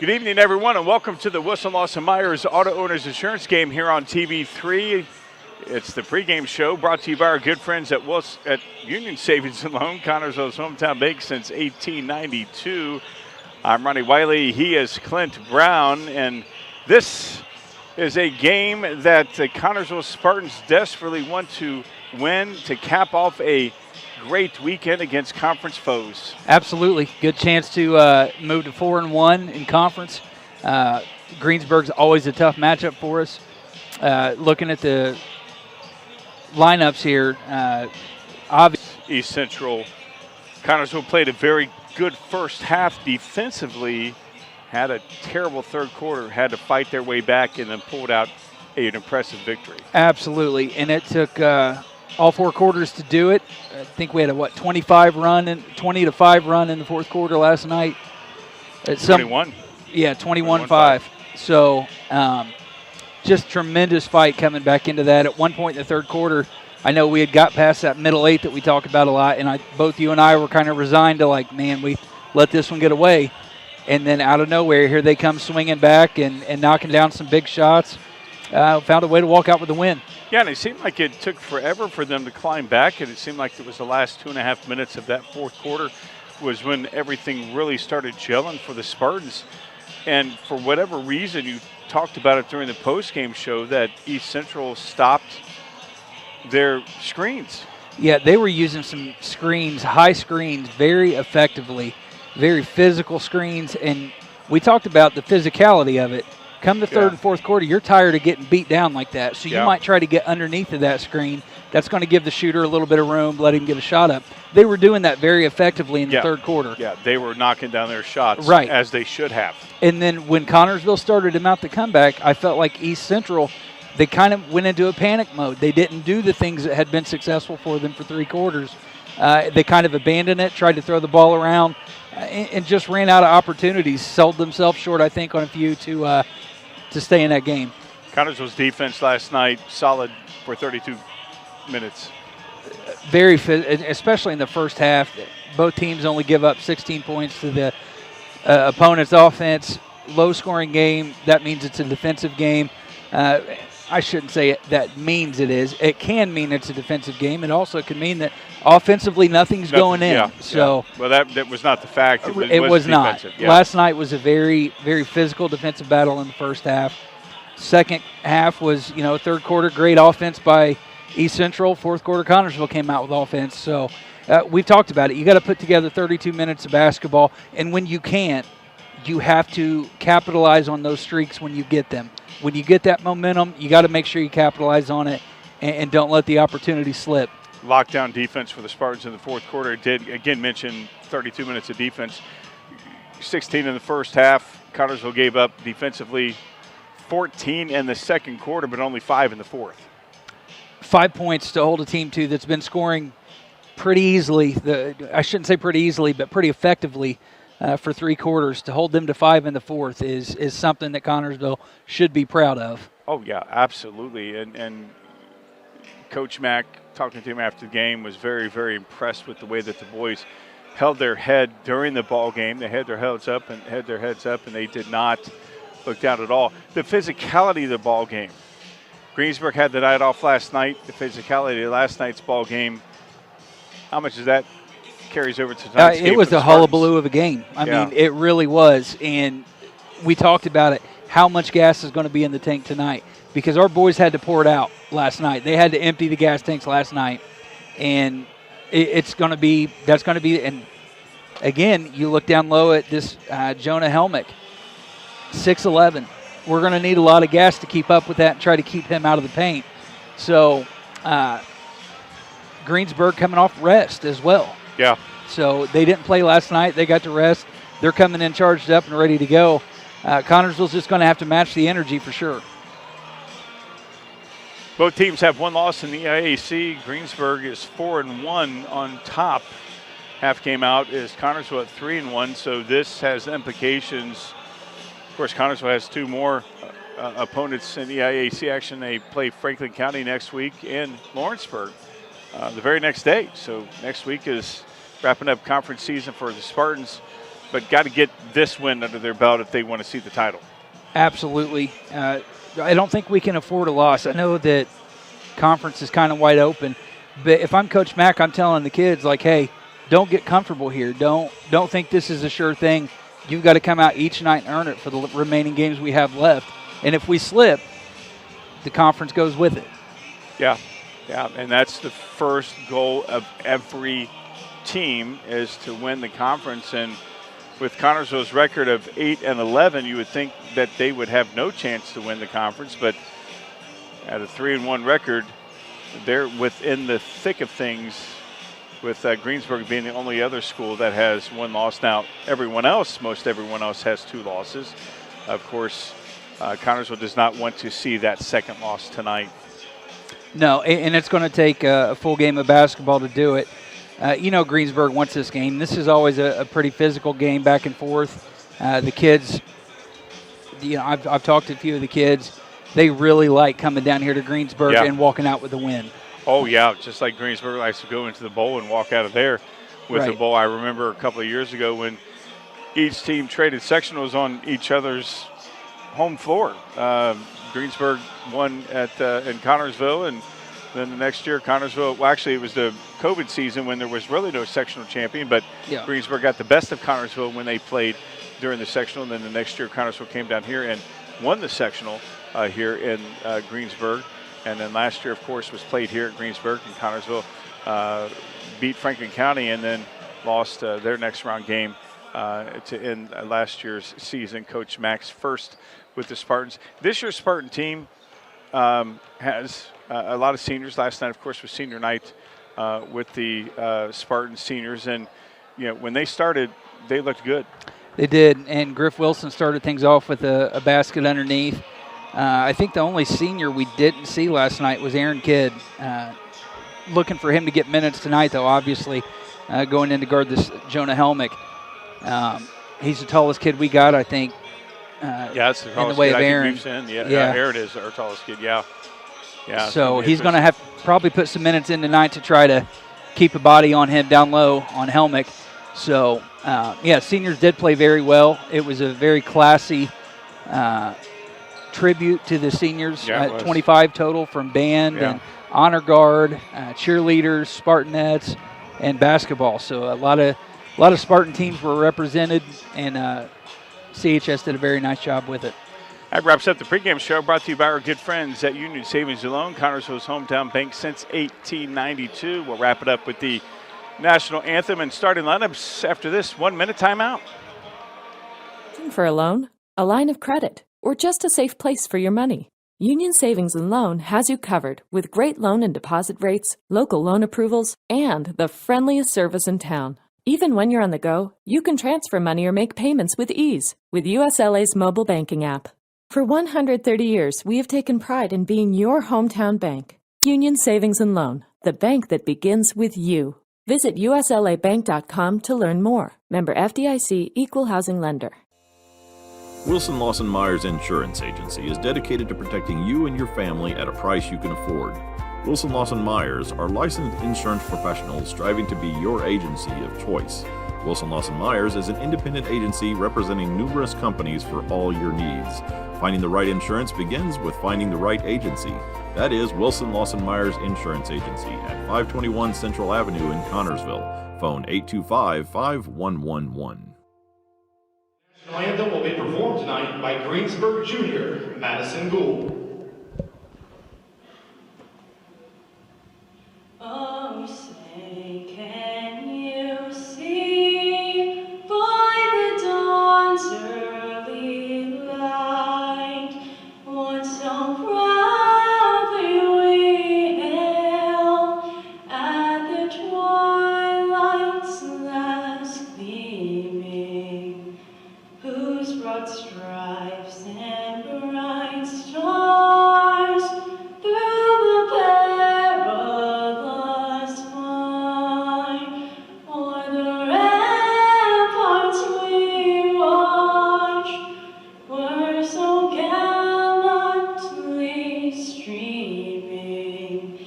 Good evening, everyone, and welcome to the Wilson Lawson Myers Auto Owners Insurance Game here on TV3. It's the pregame show brought to you by our good friends at Union Savings and Loan, Connersville's hometown bank since 1892. I'm Ronnie Wiley. He is Clint Brown, and this is a game that the Connersville Spartans desperately want to win to cap off a great weekend against conference foes. Absolutely. Good chance to move to 4-1 in conference. Greensburg's always a tough matchup for us. Looking at the lineups here, East Central, Connersville played a very good first half defensively, had a terrible third quarter, had to fight their way back, and then pulled out an impressive victory. Absolutely. And it took all four quarters to do it. I think we had a 20 to 5 run in the fourth quarter last night. 21. Yeah, 21-5. So just tremendous fight coming back into that. At one point in the third quarter, I know we had got past that middle eight that we talk about a lot, and both you and I were kind of resigned to we let this one get away. And then out of nowhere, here they come swinging back and knocking down some big shots. Found a way to walk out with the win. Yeah, and it seemed like it took forever for them to climb back, and it seemed like it was the last 2.5 minutes of that fourth quarter was when everything really started gelling for the Spartans. And for whatever reason, you talked about it during the postgame show that East Central stopped their screens. Yeah, they were using some screens, high screens, very effectively, very physical screens, and we talked about the physicality of it. Come the third and fourth quarter, you're tired of getting beat down like that, so you might try to get underneath of that screen. That's going to give the shooter a little bit of room, let him get a shot up. They were doing that very effectively in the third quarter. Yeah, they were knocking down their shots as they should have. And then when Connersville started to mount the comeback, I felt like East Central, they kind of went into a panic mode. They didn't do the things that had been successful for them for three quarters. They kind of abandoned it, tried to throw the ball around, and just ran out of opportunities, sold themselves short, I think, on a few to stay in that game. Connersville's defense last night, solid for 32 minutes. Very, especially in the first half. Both teams only give up 16 points to the opponent's offense. Low-scoring game. That means it's a defensive game. I shouldn't say that means it is. It can mean it's a defensive game. It also can mean that offensively nothing's going in. Well, that was not the fact. It was not. Yeah. Last night was a very, very physical defensive battle in the first half. Second half was, third quarter, great offense by East Central. Fourth quarter, Connersville came out with offense. So we've talked about it. You got to put together 32 minutes of basketball, and when you can't, you have to capitalize on those streaks when you get them. When you get that momentum, you got to make sure you capitalize on it and don't let the opportunity slip. Lockdown defense for the Spartans in the fourth quarter. Did, again, mention 32 minutes of defense. 16 in the first half. Connersville gave up defensively 14 in the second quarter, but only 5 in the fourth. 5 points to hold a team to that's been scoring pretty easily. I shouldn't say pretty easily, but pretty effectively for three quarters. To hold them to 5 in the fourth is something that Connersville should be proud of. Oh, yeah, absolutely. And Coach Mack, talking to him after the game, was very, very impressed with the way that the boys held their head during the ball game. They had their heads up, and they did not look down at all. The physicality of the ball game. Greensburg had the night off last night. The physicality of last night's ball game, how much does that carries over to tonight's game? It was a hullabaloo of a game. I mean, it really was. And we talked about it, how much gas is going to be in the tank tonight, because our boys had to pour it out last night. They had to empty the gas tanks last night. And that's going to be, and again, you look down low at this Jonah Helmick, 6'11". We're going to need a lot of gas to keep up with that and try to keep him out of the paint. So Greensburg coming off rest as well. Yeah. So they didn't play last night. They got to rest. They're coming in charged up and ready to go. Connersville's just going to have to match the energy for sure. Both teams have one loss in the IAC. Greensburg is 4-1 on top. Half game out is Connersville at 3-1. So this has implications. Of course, Connersville has two more opponents in the IAC action. They play Franklin County next week and Lawrenceburg the very next day. So next week is wrapping up conference season for the Spartans. but got to get this win under their belt if they want to see the title. Absolutely. I don't think we can afford a loss. I know that conference is kind of wide open, but if I'm Coach Mack, I'm telling the kids, like, hey, don't get comfortable here. Don't think this is a sure thing. You've got to come out each night and earn it for the remaining games we have left. And if we slip, the conference goes with it. Yeah, and that's the first goal of every team is to win the conference. And with Connersville's record of 8-11, you would think that they would have no chance to win the conference. But at a 3-1 record, they're within the thick of things, with Greensburg being the only other school that has one loss. Now, most everyone else has 2 losses. Of course, Connersville does not want to see that second loss tonight. No, and it's going to take a full game of basketball to do it. Greensburg wants this game. This is always a pretty physical game, back and forth. The kids, I've talked to a few of the kids. They really like coming down here to Greensburg and walking out with a win. Oh, yeah, just like Greensburg likes to go into the bowl and walk out of there with a bowl. I remember a couple of years ago when each team traded sectionals on each other's home floor. Greensburg won in Connersville, and then the next year Connersville, well, actually it was the COVID season when there was really no sectional champion, but Greensburg got the best of Connersville when they played during the sectional, and then the next year Connersville came down here and won the sectional here in Greensburg. And then last year, of course, was played here at Greensburg, and Connersville beat Franklin County and then lost their next round game to end last year's season. Coach Mack's first with the Spartans. This year's Spartan team has a lot of seniors. Last night, of course, was senior night with the Spartan seniors. And, when they started, they looked good. They did, and Griff Wilson started things off with a basket underneath. I think the only senior we didn't see last night was Aaron Kidd. Looking for him to get minutes tonight, though, obviously, going in to guard this Jonah Helmick. He's the tallest kid we got, I think, that's the in the way of Aaron. Aaron is our tallest kid, yeah. So he's going to have probably put some minutes in tonight to try to keep a body on him down low on Helmick. So, seniors did play very well. It was a very classy tribute to the seniors, 25 total from band and honor guard, cheerleaders, Spartanettes, and basketball. So a lot of Spartan teams were represented, and CHS did a very nice job with it. That wraps up the pregame show, brought to you by our good friends at Union Savings and Loan, Connersville's hometown bank since 1892. We'll wrap it up with the national anthem and starting lineups after this 1-minute timeout. For a loan, a line of credit, or just a safe place for your money, Union Savings and Loan has you covered with great loan and deposit rates, local loan approvals, and the friendliest service in town. Even when you're on the go, you can transfer money or make payments with ease with USLA's mobile banking app. For 130 years, we have taken pride in being your hometown bank. Union Savings and Loan, the bank that begins with you. Visit uslabank.com to learn more. Member FDIC, Equal Housing Lender. Wilson Lawson Myers Insurance Agency is dedicated to protecting you and your family at a price you can afford. Wilson Lawson Myers are licensed insurance professionals striving to be your agency of choice. Wilson Lawson Myers is an independent agency representing numerous companies for all your needs. Finding the right insurance begins with finding the right agency. That is Wilson Lawson Myers Insurance Agency at 521 Central Avenue in Connersville. Phone 825-5111. The national anthem will be performed tonight by Greensburg Junior Madison Gould. Oh, say, can you see by the dawn's early light what so proudly we hailed at the twilight's last gleaming, whose broad stripes and bright stars through the perilous fight o'er the ramparts we watched were so gallantly streaming,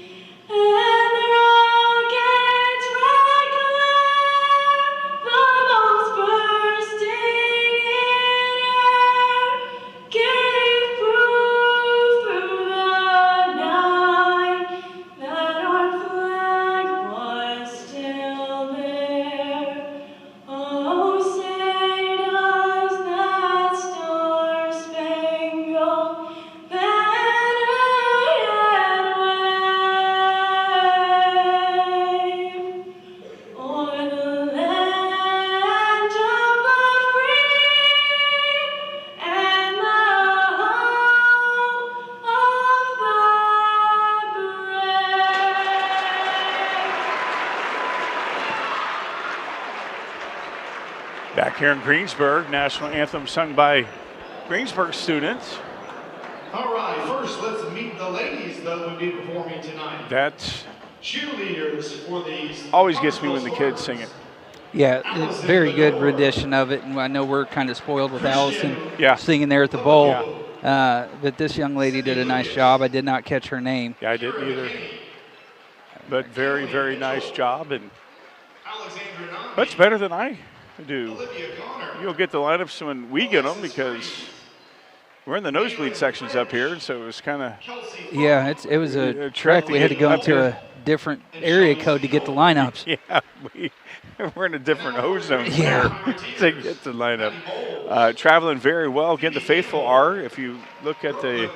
and the rockets' red glare, the bombs bursting here in Greensburg. National anthem sung by Greensburg students. All right, first let's meet the ladies that will be performing tonight. That Cheerleaders for these. always gets me when the kids sing it. Yeah, it's a very good rendition of it, and I know we're kind of spoiled with Allison Yeah. singing there at the bowl. Yeah. But this young lady did a nice job. I did not catch her name. Yeah, I didn't either. But very, very nice job, and much better than I do. You'll get the lineups when we get them because we're in the nosebleed sections up here, and so it was kind of Yeah, it was a trek. We had to go into a different area code to get the lineups. Yeah, we're in a different ozone Yeah. to get the lineup. Traveling very well. Again, the faithful are. If you look at the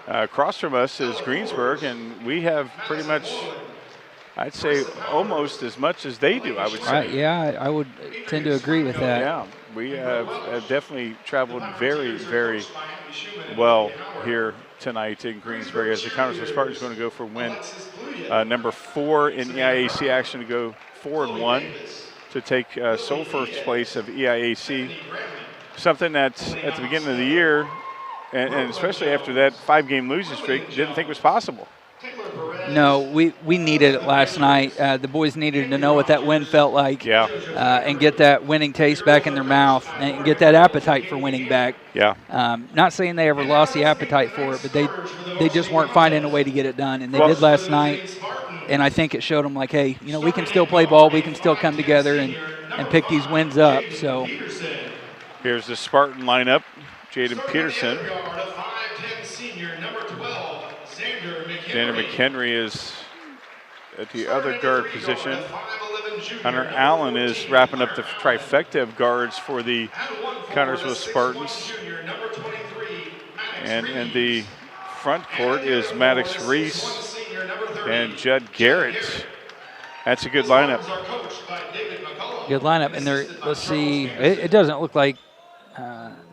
across from us is Greensburg, and we have pretty much, I'd say, almost as much as they do, I would say. Yeah, I would tend to agree with that. Yeah, we have definitely traveled very, very well here tonight in Greensburg as the Connersville Spartans going to go for win number 4 in EIAC action to go 4-1 to take sole first place of EIAC. Something that's at the beginning of the year, and especially after that 5-game losing streak, didn't think was possible. No, we needed it last night. The boys needed to know what that win felt like. Yeah. And get that winning taste back in their mouth and get that appetite for winning back. Yeah. Not saying they ever lost the appetite for it, but they just weren't finding a way to get it done, and they did last night. And I think it showed them like, hey, we can still play ball, we can still come together and pick these wins up. So here's the Spartan lineup. Jaden Peterson. Xander McHenry is at the other guard position. Hunter Allen is wrapping up the trifecta of guards for the Connersville Spartans. And in the front court is Maddox Reese and Judd Garrett. That's a good lineup. Good lineup. And let's see, it doesn't look like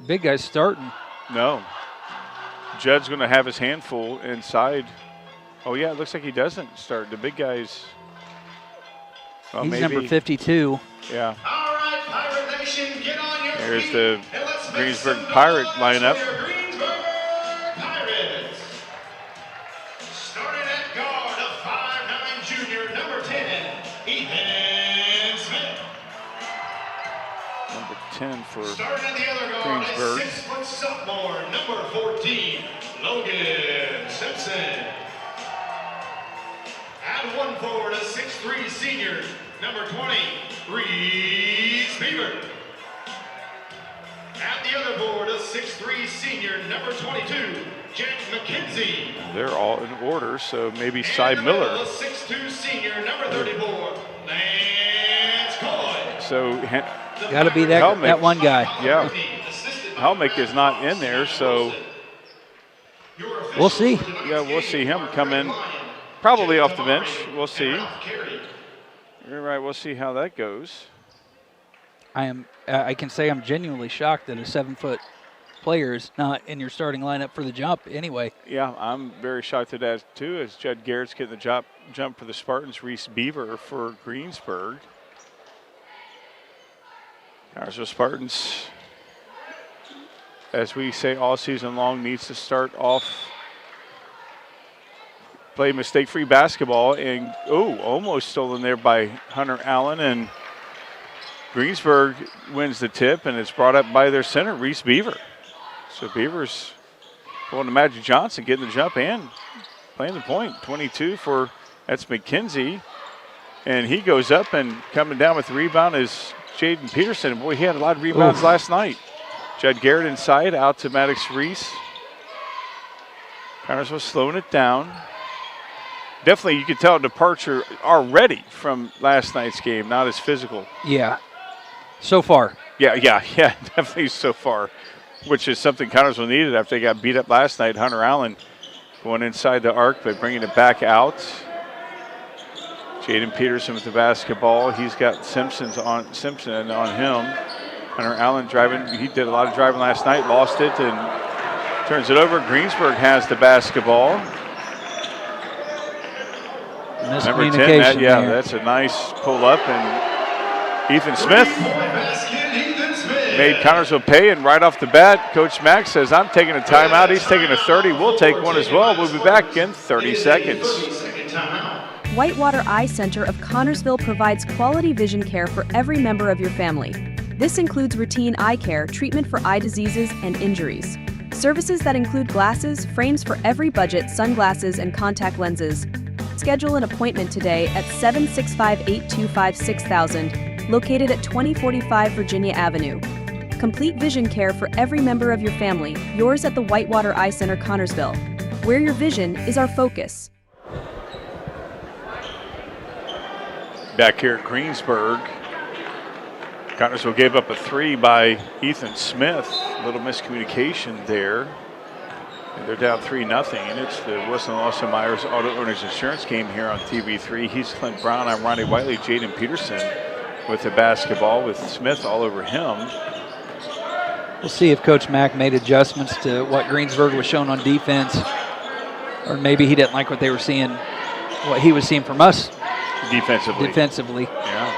big guys starting. No. Judd's going to have his handful inside. Oh, yeah, it looks like he doesn't start. The big guys. Well, he's maybe. number 52. Yeah. All right, Pirate Nation, get on your There's feet, the and let's make Greensburg some Pirate noise lineup. for your Greensburg Pirates. Starting at guard, a 5'9" junior, number 10, Ethan Smith. Number 10 for Starting at the other guard, Greensburg. a 6-foot sophomore, number 14, Logan Simpson. At one forward, a 6'3" senior, number 20, Reese Beaver. At the other board, a 6'3" senior, number 22, Jack McKenzie. They're all in order, so maybe And Cy in the middle, Miller. a 6'2" senior, number 34, Lance Coy. So, Got to be Helmick. that one guy. yeah, Helmick is not in there, so We'll see. yeah, we'll see him come in probably off the bench. We'll see. You're right, we'll see how that goes. I can say I'm genuinely shocked that a 7-foot player is not in your starting lineup for the jump anyway. Yeah, I'm very shocked at that too, as Judd Garrett's getting the jump for the Spartans. Reese Beaver for Greensburg. Connersville Spartans, as we say all season long, needs to start off, play mistake-free basketball, and almost stolen there by Hunter Allen, and Greensburg wins the tip, and it's brought up by their center, Reese Beaver. So Beaver's going to Magic Johnson, getting the jump and playing the point. 22 for, that's McKenzie, and he goes up, and coming down with the rebound is Jaden Peterson. Boy, he had a lot of rebounds last night. Judd Garrett inside, out to Maddox Reese. Connersville slowing it down. Definitely, you could tell a departure already from last night's game, not as physical. Yeah, so far. Yeah, definitely so far, which is something Connersville needed after they got beat up last night. Hunter Allen going inside the arc, but bringing it back out. Jaden Peterson with the basketball. He's got Simpson on him. Hunter Allen driving. He did a lot of driving last night, lost it, and turns it over. Greensburg has the basketball. Number 10, that's a nice pull up, and Ethan Smith. Basket, Ethan Smith. made Connersville pay, and right off the bat, Coach Mack says, I'm taking a timeout. He's taking a 30. We'll take one as well. We'll be back in 30 seconds. Whitewater Eye Center of Connersville provides quality vision care for every member of your family. This includes routine eye care, treatment for eye diseases and injuries. Services that include glasses, frames for every budget, sunglasses, and contact lenses. Schedule an appointment today at 765-825-6000, located at 2045 Virginia Avenue. Complete vision care for every member of your family, yours at the Whitewater Eye Center, Connersville, where your vision is our focus. Back here at Greensburg, Connersville gave up a 3 by Ethan Smith. A little miscommunication there. And they're down 3-0, and it's the Wilson Lawson Myers Auto Owners Insurance game here on TV3. He's Clint Brown. I'm Ronnie Whiteley. Jaden Peterson with the basketball with Smith all over him. We'll see if Coach Mack made adjustments to what Greensburg was showing on defense, or maybe he didn't like what they were seeing, what he was seeing from us defensively. Yeah.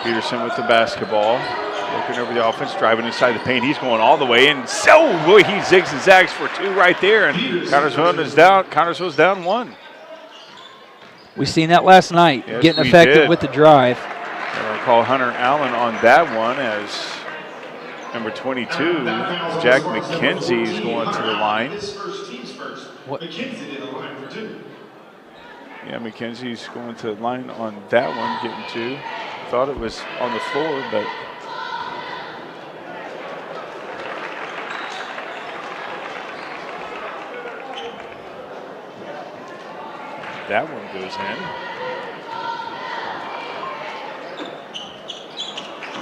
Peterson with the basketball, looking over the offense, driving inside the paint. He's going all the way, and so boy, he zigs and zags for 2 right there, and Connersville's down 1. We seen that last night, yes, getting effective with the drive. I'll call Hunter Allen on that one as number 22, Jack McKenzie, is going to the line. What? McKenzie did the line for 2. Yeah, McKenzie's going to the line on that one, getting 2. Thought it was on the floor, but that one goes in.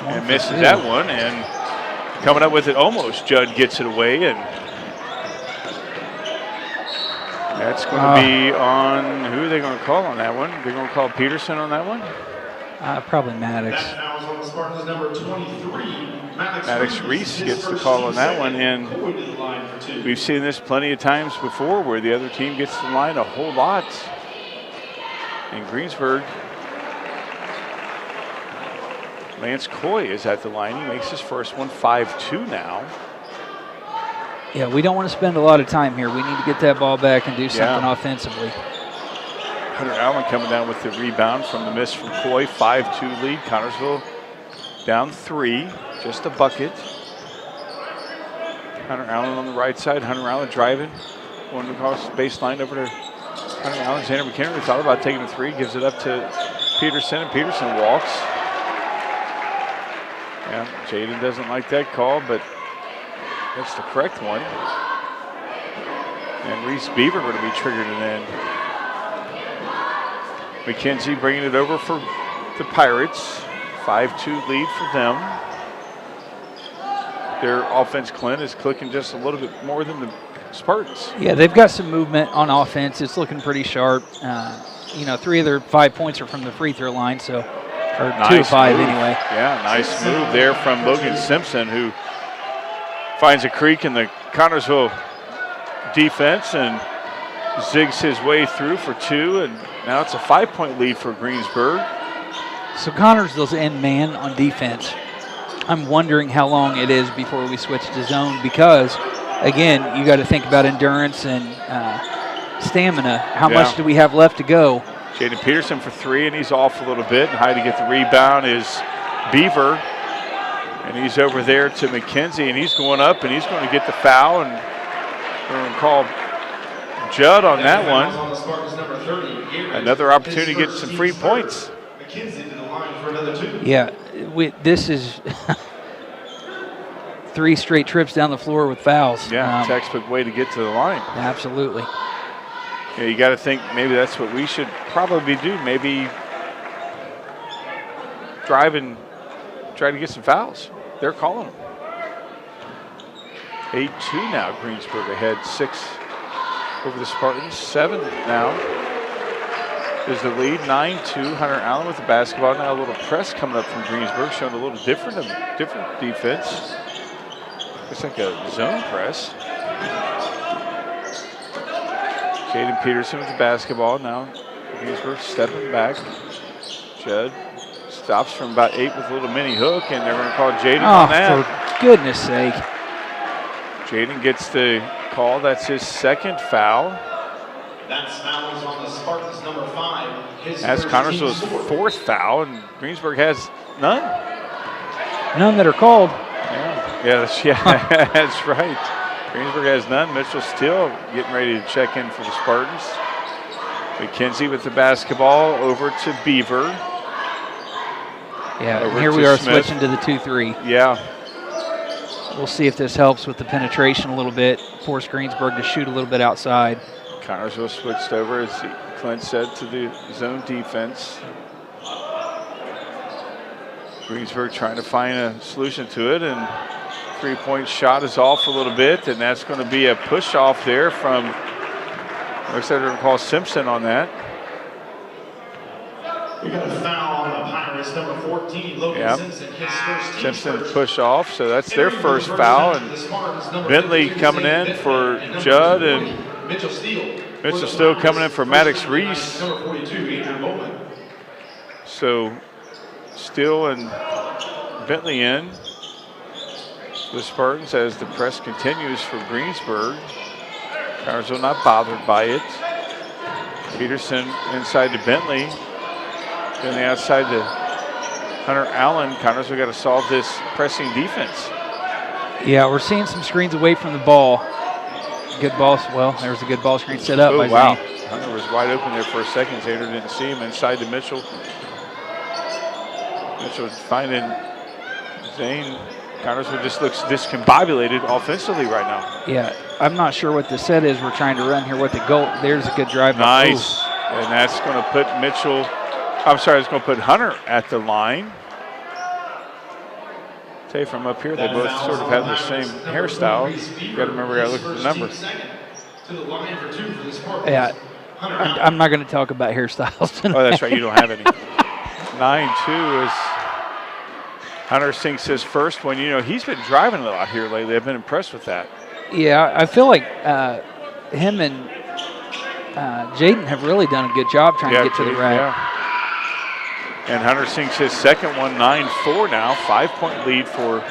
And misses that one, and coming up with it almost, Judd gets it away, and that's going to be on, who are they going to call on that one? They're going to call Peterson on that one? Probably Maddox. That foul is on the Spartans, number 23. Maddox Reese gets the call on that one, and we've seen this plenty of times before where the other team gets the line a whole lot. And Greensburg, Lance Coy is at the line. He makes his first one, 5-2 now. Yeah, we don't want to spend a lot of time here. We need to get that ball back and do something offensively. Hunter Allen coming down with the rebound from the miss from Coy. 5-2 lead. Connersville down 3, just a bucket. Hunter Allen on the right side. Hunter Allen driving, going across the baseline over to Hunter Alexander McHenry. Thought about taking a 3, gives it up to Peterson, and Peterson walks. Yeah, Jaden doesn't like that call, but that's the correct one. And Reese Beaver going to be triggered and then McKenzie bringing it over for the Pirates. 5-2 lead for them. Their offense, Clint, is clicking just a little bit more than the Spartans. Yeah, they've got some movement on offense. It's looking pretty sharp. 3 of their 5 points are from the free throw line, so or nice 2 of 5 move. anyway. Yeah, nice move there from Logan Simpson, who finds a creek in the Connersville defense and zigs his way through for 2, and now it's a 5-point lead for Greensburg. So Connersville's in man on defense. I'm wondering how long it is before we switch to zone because, again, you got to think about endurance and stamina. How much do we have left to go? Jaden Peterson for 3, and he's off a little bit. And high to get the rebound is Beaver. And he's over there to McKenzie, and he's going up, and he's going to get the foul. And we're going to call Judd on that one. Another opportunity to get some free points. Yeah, this is 3 straight trips down the floor with fouls. Yeah, textbook way to get to the line. Absolutely. Yeah, you got to think maybe that's what we should probably do. Maybe drive and try to get some fouls. They're calling them. 8-2 now. Greensburg ahead 6 over the Spartans. 7 now is the lead. 9-2. Hunter Allen with the basketball. Now a little press coming up from Greensburg, showing a little different defense. Looks like a zone press. Jaden Peterson with the basketball. Now Greensburg stepping back. Judd Stops from about 8 with a little mini hook, and they're going to call Jaden on that. For goodness sake. Jaden gets the call. That's his second foul. That's fouls on the Spartans, number 5. That's Connersville's fourth foul, and Greensburg has none. None that are called. Yeah, that's right. Greensburg has none. Mitchell Steele getting ready to check in for the Spartans. McKenzie with the basketball over to Beaver. Yeah, Over here to we are Smith. switching to the 2-3. Yeah. We'll see if this helps with the penetration a little bit, force Greensburg to shoot a little bit outside. Connersville switched over, as Clint said, to the zone defense. Greensburg trying to find a solution to it, and three-point shot is off a little bit, and that's going to be a push-off there from, looks like they're going to call Simpson on that. We got a foul on the Pirates, number 14, Logan Simpson, his first team Simpson first. push off, so that's their first foul, and Bentley coming in for Judd, and Mitchell Steele coming in for Maddox Reese. Number 42, Adrian Bowman. So Steele and Bentley in. The Spartans as the press continues for Greensburg. Connersville not bothered by it. Peterson inside to Bentley. Then the outside to Hunter Allen. Connersville got to solve this pressing defense. Yeah, we're seeing some screens away from the ball. Good ball. Well, there's a good ball screen set up by wow. Zane. Hunter was wide open there for a second. Zader didn't see him. Inside to Mitchell. Mitchell finding Zane. Connersville just looks discombobulated offensively right now. Yeah, I'm not sure what the set is we're trying to run here. What the goal? There's a good drive. Nice. And that's going to put it's going to put Hunter at the line. Tell you from up here, they both sort of have the same hairstyle. You got to remember, I look at the number. Yeah, I'm not going to talk about hairstyles tonight. Oh, that's right, you don't have any. 9-2 is Hunter sinks his first one. You know, he's been driving a lot here lately. I've been impressed with that. Yeah, I feel like him and Jaden have really done a good job trying to get to the rack. Yeah. And Hunter sinks his second one, 9-4 now. 5-point lead for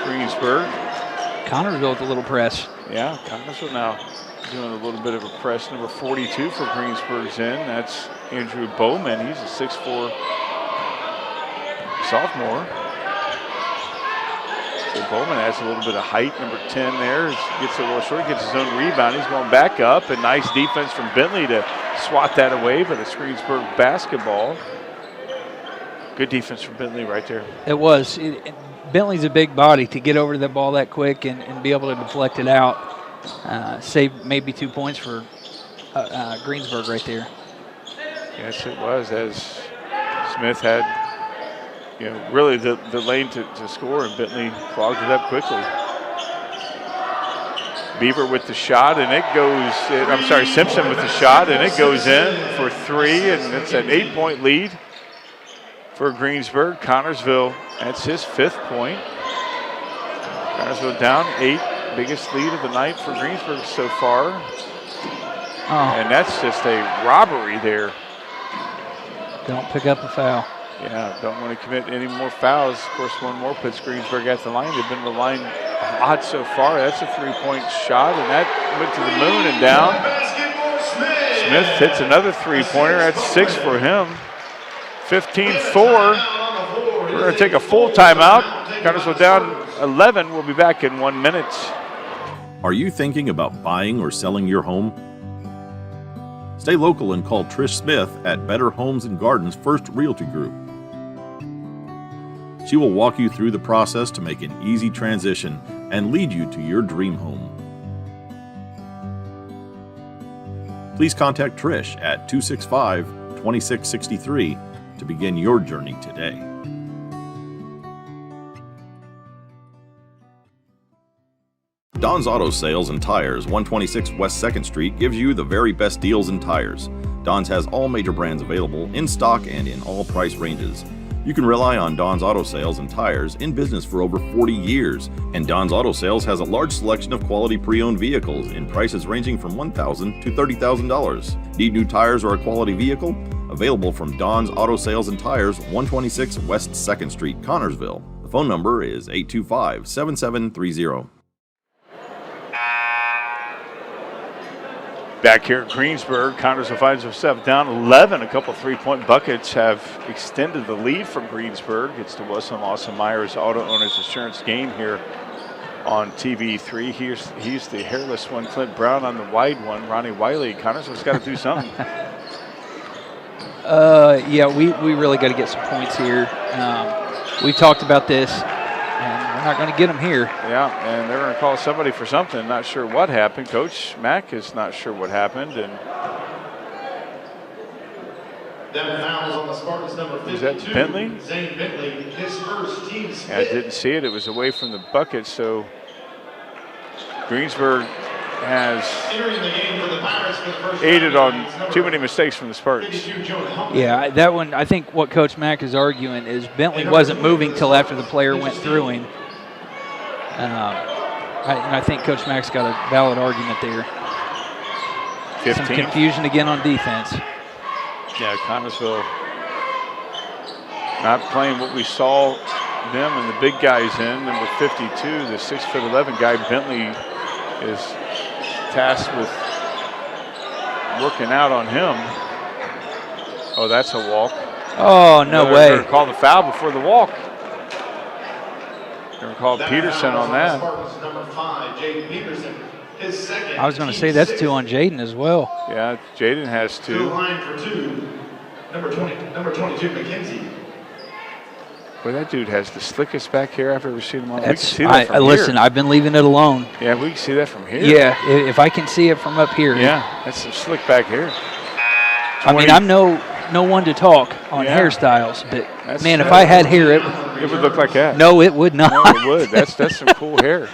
Greensburg. Connersville with a little press. Yeah, Connersville now doing a little bit of a press. Number 42 for Greensburg's in. That's Andrew Bowman. He's a 6'4" sophomore. So Bowman adds a little bit of height. Number 10 there gets a little short, gets his own rebound. He's going back up, and nice defense from Bentley to swat that away, but it's Greensburg basketball. Good defense from Bentley right there. It was. Bentley's a big body to get over to the ball that quick and be able to deflect it out. Save maybe 2 points for Greensburg right there. Yes, it was, as Smith had, really the lane to score, and Bentley clogged it up quickly. Beaver with the shot, and it goes, Simpson with the shot, and it goes in for 3, and it's an 8-point lead for Greensburg. Connersville, that's his 5th point. Connersville down 8, biggest lead of the night for Greensburg so far. And that's just a robbery there. Don't pick up a foul. Yeah, don't want to commit any more fouls. Of course, one more puts Greensburg at the line. They've been relying a lot so far. That's a 3-point shot, and that went to the moon and down. Smith hits another 3-pointer. That's 6 for him. 15-4. We're going to take a full timeout. Connersville down 11. We'll be back in 1 minute. Are you thinking about buying or selling your home? Stay local and call Trish Smith at Better Homes and Gardens First Realty Group. She will walk you through the process to make an easy transition and lead you to your dream home. Please contact Trish at 265-2663 to begin your journey today. Don's Auto Sales and Tires, 126 West 2nd Street, gives you the very best deals in tires. Don's has all major brands available in stock and in all price ranges. You can rely on Don's Auto Sales and Tires, in business for over 40 years. And Don's Auto Sales has a large selection of quality pre-owned vehicles in prices ranging from $1,000 to $30,000. Need new tires or a quality vehicle? Available from Don's Auto Sales and Tires, 126 West 2nd Street, Connorsville. The phone number is 825-7730. Back here at Greensburg, Connorsville finds themselves down 11. A couple three-point buckets have extended the lead from Greensburg. It's the Wilson Lawson Myers Auto Owners Insurance game here on TV3. He's the hairless one, Clint Brown on the wide one, Ronnie Wiley. Connorsville's got to do something. Yeah, we really got to get some points here. We talked about this, and we're not going to get them here. Yeah, and they're going to call somebody for something. Not sure what happened. Coach Mack is not sure what happened. And Them fouls on the Spartans, number 52. is that Bentley? Zane Bentley, his first, team's I fifth. didn't see it. It was away from the bucket. So Greensburg has Entering the game for the Pirates for the first aided time, on number too many mistakes from the Spartans. 52, Jonah Humphrey. Yeah, that one, I think what Coach Mack is arguing is Bentley wasn't moving till after the player went through him. And I think Coach Mack's got a valid argument there. 15. Some confusion again on defense. Yeah, Connorsville not playing what we saw them and the big guys in. Number 52, the 6'11" guy, Bentley, is tasked with working out on him. Oh, that's a walk. Oh, no They're way. going to call the foul before the walk. They're going to call Them Peterson fouls on that. the Spartans, number 5, Jaden Peterson, his second. I was going to say team's that's sixth. 2 on Jaden as well. Yeah, Jaden has To the 2. line for 2, number 22, McKenzie. Boy, that dude has the slickest back hair I've ever seen him on. We can That's, see that from listen, here. I've been leaving it alone. Yeah, we can see that from here. Yeah, if I can see it from up here. Yeah, that's some slick back hair. I mean, I'm no one to talk on Yeah. hairstyles, but That's- man, if I had hair, It would look like that. no, it would not. No, it would. That's some cool hair.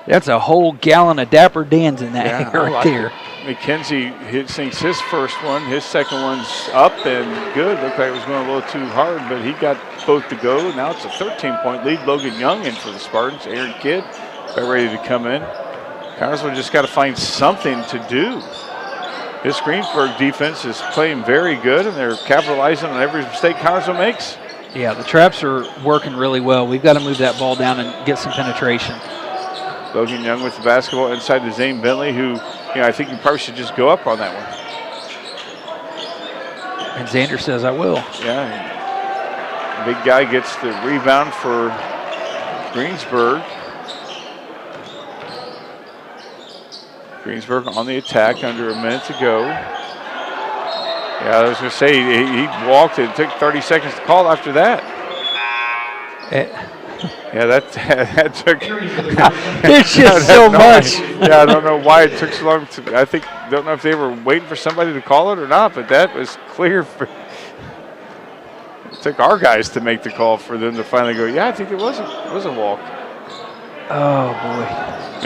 That's a whole gallon of Dapper Dan's in that Yeah, hair I right like there. McKenzie sinks his first one. His second one's up and good. Looked like it was going a little too hard, but he got both to go. Now it's a 13-point lead. Logan Young in for the Spartans. Aaron Kidd about ready to come in. Connorsville just got to find something to do. This Greensburg defense is playing very good, and they're capitalizing on every mistake Connorsville makes. Yeah, the traps are working really well. We've got to move that ball down and get some penetration. Logan Young with the basketball inside to Zane Bentley, who, I think you probably should just go up on that one. And Xander says, I will. Yeah. Big guy gets the rebound for Greensburg. Greensburg on the attack, under a minute to go. Yeah, I was going to say, he walked and it took 30 seconds to call after that. Yeah, that took. It's just so much. Yeah, I don't know why it took so long. Don't know if they were waiting for somebody to call it or not, but that was clear. It took our guys to make the call for them to finally go, yeah, I think it was a walk. Oh, boy.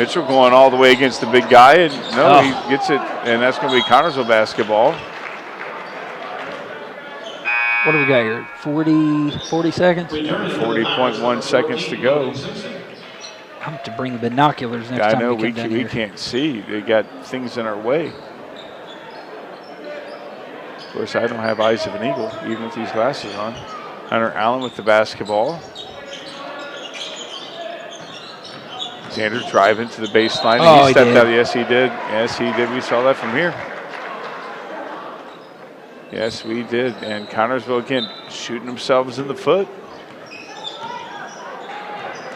Mitchell going all the way against the big guy, and he gets it, and that's going to be Connorsville basketball. What do we got here? 40 seconds? 40.1 seconds to go. I'm going to have to bring the binoculars next I time know, we come down we here. can't see. They got things in our way. Of course, I don't have eyes of an eagle, even with these glasses on. Hunter Allen with the basketball. Xander driving to the baseline. Oh, He stepped did. out. Yes, he did. Yes, he did. We saw that from here. Yes, we did. And Connorsville, again, shooting themselves in the foot.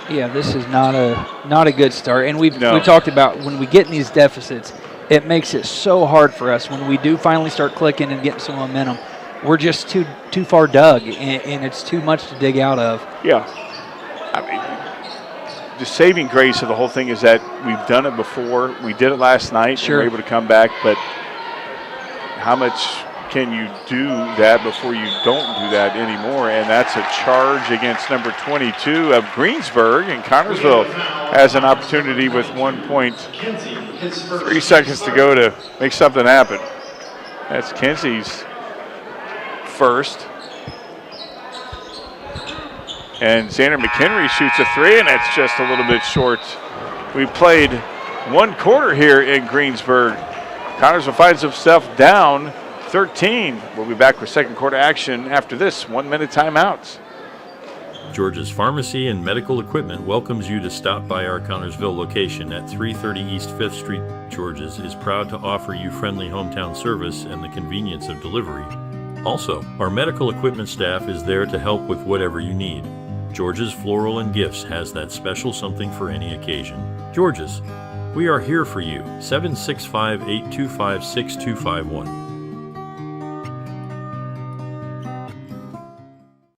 Yeah, this is not a good start. And we No. talked about when we get in these deficits, it makes it so hard for us. When we do finally start clicking and getting some momentum, we're just too far dug, and it's too much to dig out of. Yeah. I mean, the saving grace of the whole thing is that we've done it before. We did it last night. Sure. We were able to come back, but how much can you do that before you don't do that anymore? And that's a charge against number 22 of Greensburg, and Connorsville has an opportunity with 1.3 seconds to go to make something happen. That's Kenzie's first. And Xander McHenry shoots a three, and that's just a little bit short. We played one quarter here in Greensburg. Connorsville finds himself down 13. We'll be back with second quarter action after this 1-minute timeout. George's Pharmacy and Medical Equipment welcomes you to stop by our Connersville location at 330 East 5th Street. George's is proud to offer you friendly hometown service and the convenience of delivery. Also, our medical equipment staff is there to help with whatever you need. George's Floral and Gifts has that special something for any occasion. George's, we are here for you. 765-825-6251.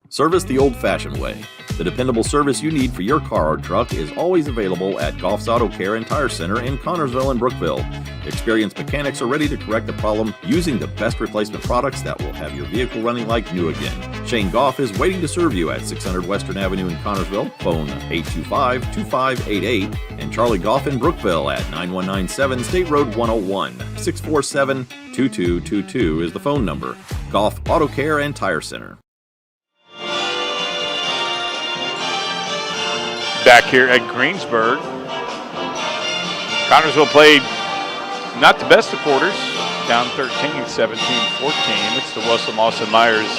Service the old-fashioned way. The dependable service you need for your car or truck is always available at Goff's Auto Care and Tire Center in Connersville and Brookville. Experienced mechanics are ready to correct the problem using the best replacement products that will have your vehicle running like new again. Shane Goff is waiting to serve you at 600 Western Avenue in Connersville. Phone 825-2588 and Charlie Goff in Brookville at 9197 State Road 101. 647-2222 is the phone number. Goff Auto Care and Tire Center. Back here at Greensburg. Connersville played not the best of quarters, down 13, 17-14. It's the Wilson Lawson Myers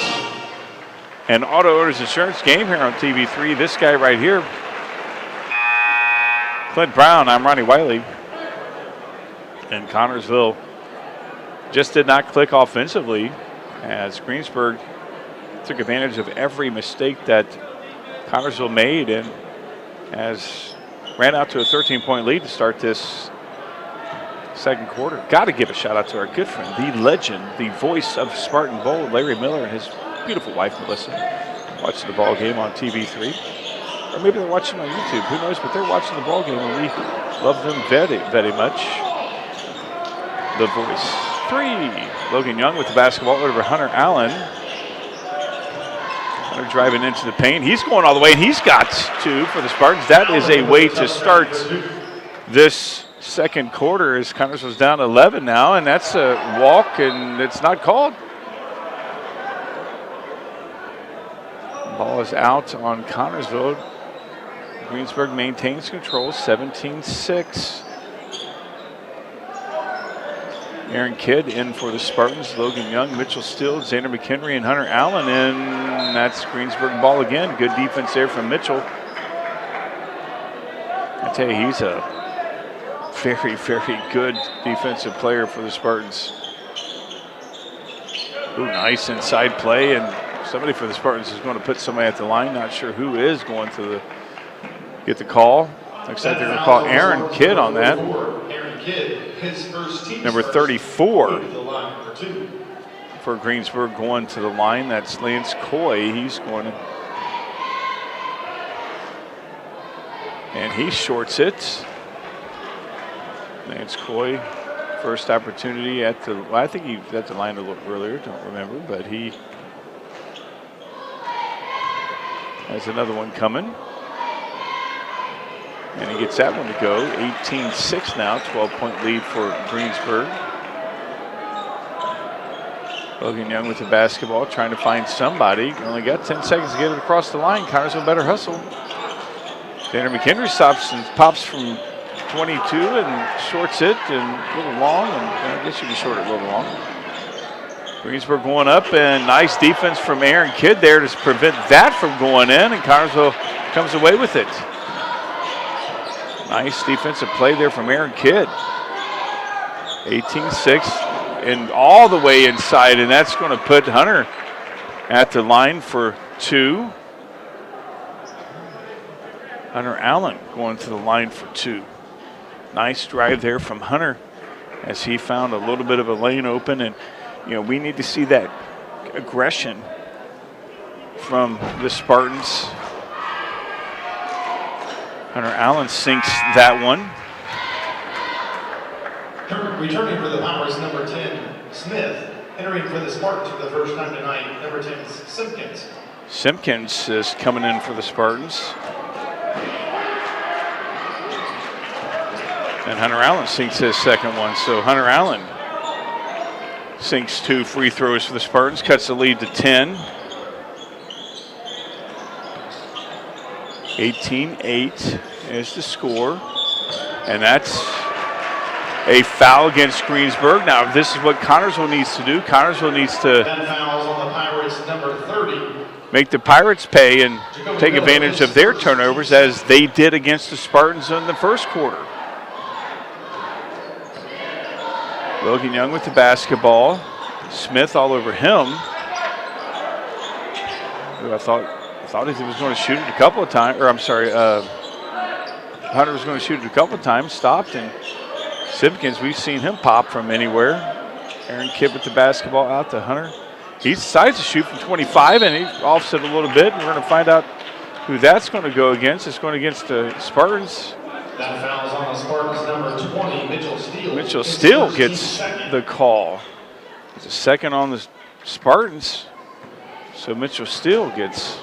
and Auto Owners Insurance game here on TV3. This guy right here, Clint Brown. I'm Ronnie Wiley. And Connersville just did not click offensively as Greensburg took advantage of every mistake that Connersville made and as ran out to a 13-point lead to start this second quarter. Got to give a shout out to our good friend, the legend, the voice of Spartan Bowl, Larry Miller, and his beautiful wife, Melissa, watching the ball game on TV3. Or maybe they're watching on YouTube, who knows, but they're watching the ball game, and we love them very, very much. The voice. 3. Logan Young with the basketball over Hunter Allen. Hunter driving into the paint. He's going all the way, and he's got 2 for the Spartans. That is a way to start this second quarter as Connersville's down 11 now, and that's a walk, and it's not called. Ball is out on Connersville. Greensburg maintains control, 17-6. Aaron Kidd in for the Spartans. Logan Young, Mitchell Steele, Xander McHenry, and Hunter Allen. And that's Greensburg ball again. Good defense there from Mitchell. I tell you, he's a very, very good defensive player for the Spartans. Ooh, nice inside play. And somebody for the Spartans is going to put somebody at the line. Not sure who is going to get the call. Looks like they're going to call Aaron Kidd on that. Number 34 for Greensburg going to the line. That's Lance Coy. He's going to, and he shorts it. Lance Coy, first opportunity at the, well, I think he was at the line a little earlier, don't remember, but he has another one coming. And he gets that one to go. 18-6 now, 12-point lead for Greensburg. Logan Young with the basketball, trying to find somebody. Only got 10 seconds to get it across the line. Connersville better hustle. Xander McHenry stops and pops from 22 and shorts it and a little long. And I guess you can short it a little long. Greensburg going up, and nice defense from Aaron Kidd there to prevent that from going in. And Connersville comes away with it. Nice defensive play there from Aaron Kidd. 18-6 and all the way inside, and that's going to put Hunter at the line for 2. Hunter Allen going to the line for 2. Nice drive there from Hunter as he found a little bit of a lane open, and you know, we need to see that aggression from the Spartans. Hunter Allen sinks that one. Returning for the Powers, number 10, Smith. Entering for the Spartans for the first time tonight, number 10, Simpkins. Simpkins is coming in for the Spartans. And Hunter Allen sinks his second one. So Hunter Allen sinks 2 free throws for the Spartans, cuts the lead to 10. 18-8 is the score. And that's A foul against Greensburg. Now, this is what Connersville needs to do. Connersville needs to 10 fouls on the Pirates, number 30. make the Pirates pay and take advantage of their turnovers as they did against the Spartans in the first quarter. Logan Young with the basketball. Smith all over him. Ooh, I thought he was going to shoot it a couple of times. Or I'm sorry, Hunter was going to shoot it a couple of times. Stopped, and Simpkins, we've seen him pop from anywhere. Aaron Kidd with the basketball out to Hunter. He decides to shoot from 25, and he offset a little bit. And we're going to find out who that's going to go against. It's going against the Spartans. That foul's on the Spartans, number 20, Mitchell Steele. Mitchell Steele gets the call. It's a second on the Spartans. So Mitchell Steele gets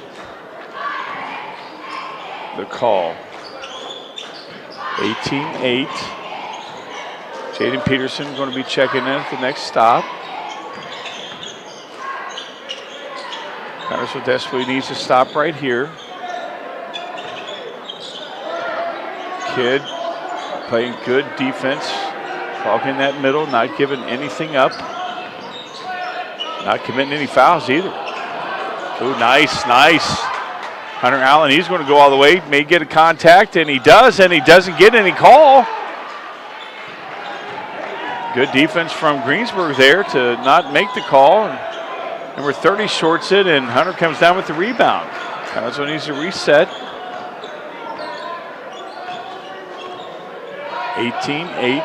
the call. 18-8. Jaden Peterson going to be checking in at the next stop. Connersville desperately needs to stop right here. Kidd playing good defense. Talking that middle, not giving anything up. Not committing any fouls either. Oh, nice. Hunter Allen, he's going to go all the way. May get a contact, and he does, and he doesn't get any call. Good defense from Greensburg there to not make the call. And number 30 shorts it, and Hunter comes down with the rebound. Connersville needs to reset. 18-8.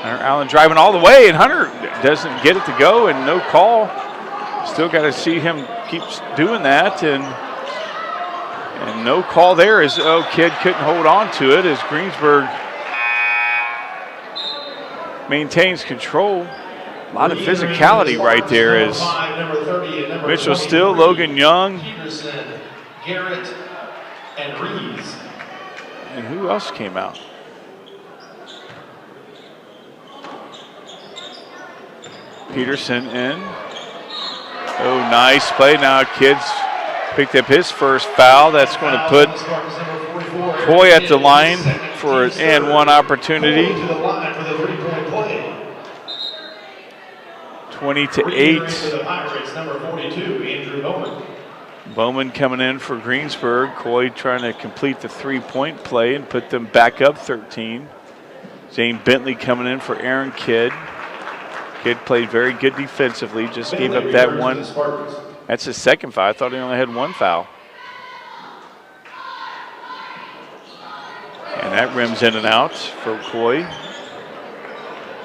Hunter Allen driving all the way, and Hunter doesn't get it to go, and no call. Still got to see him keep doing that, and no call there as Kidd couldn't hold on to it as Greensburg maintains control. A lot of physicality right there as Mitchell Steele, Logan Young, Peterson, Garrett, and Reeves. And who else came out? Peterson in. Oh, nice play. Now Kidd's picked up his first foul. That's going to put Coy at the line for an and one opportunity. 20-8. Bowman coming in for Greensburg. Coy trying to complete the three-point play and put them back up 13. Zane Bentley coming in for Aaron Kidd. Kidd played very good defensively, just gave up that one. That's his second foul. I thought he only had one foul. And that rims in and out for Coy.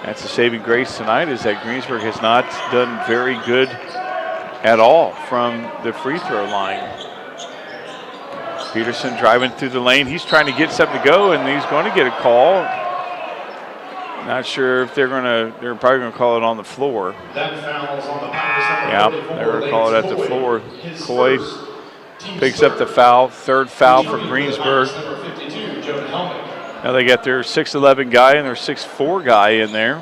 That's the saving grace tonight, is that Greensburg has not done very good at all from the free throw line. Peterson driving through the lane. He's trying to get something to go, and he's going to get a call. Not sure if they're probably going to call it on the floor. Yeah, they're going to call it at the floor. Coy picks up the foul, third foul for Greensburg. Now they got their 6'11" guy and their 6'4" guy in there.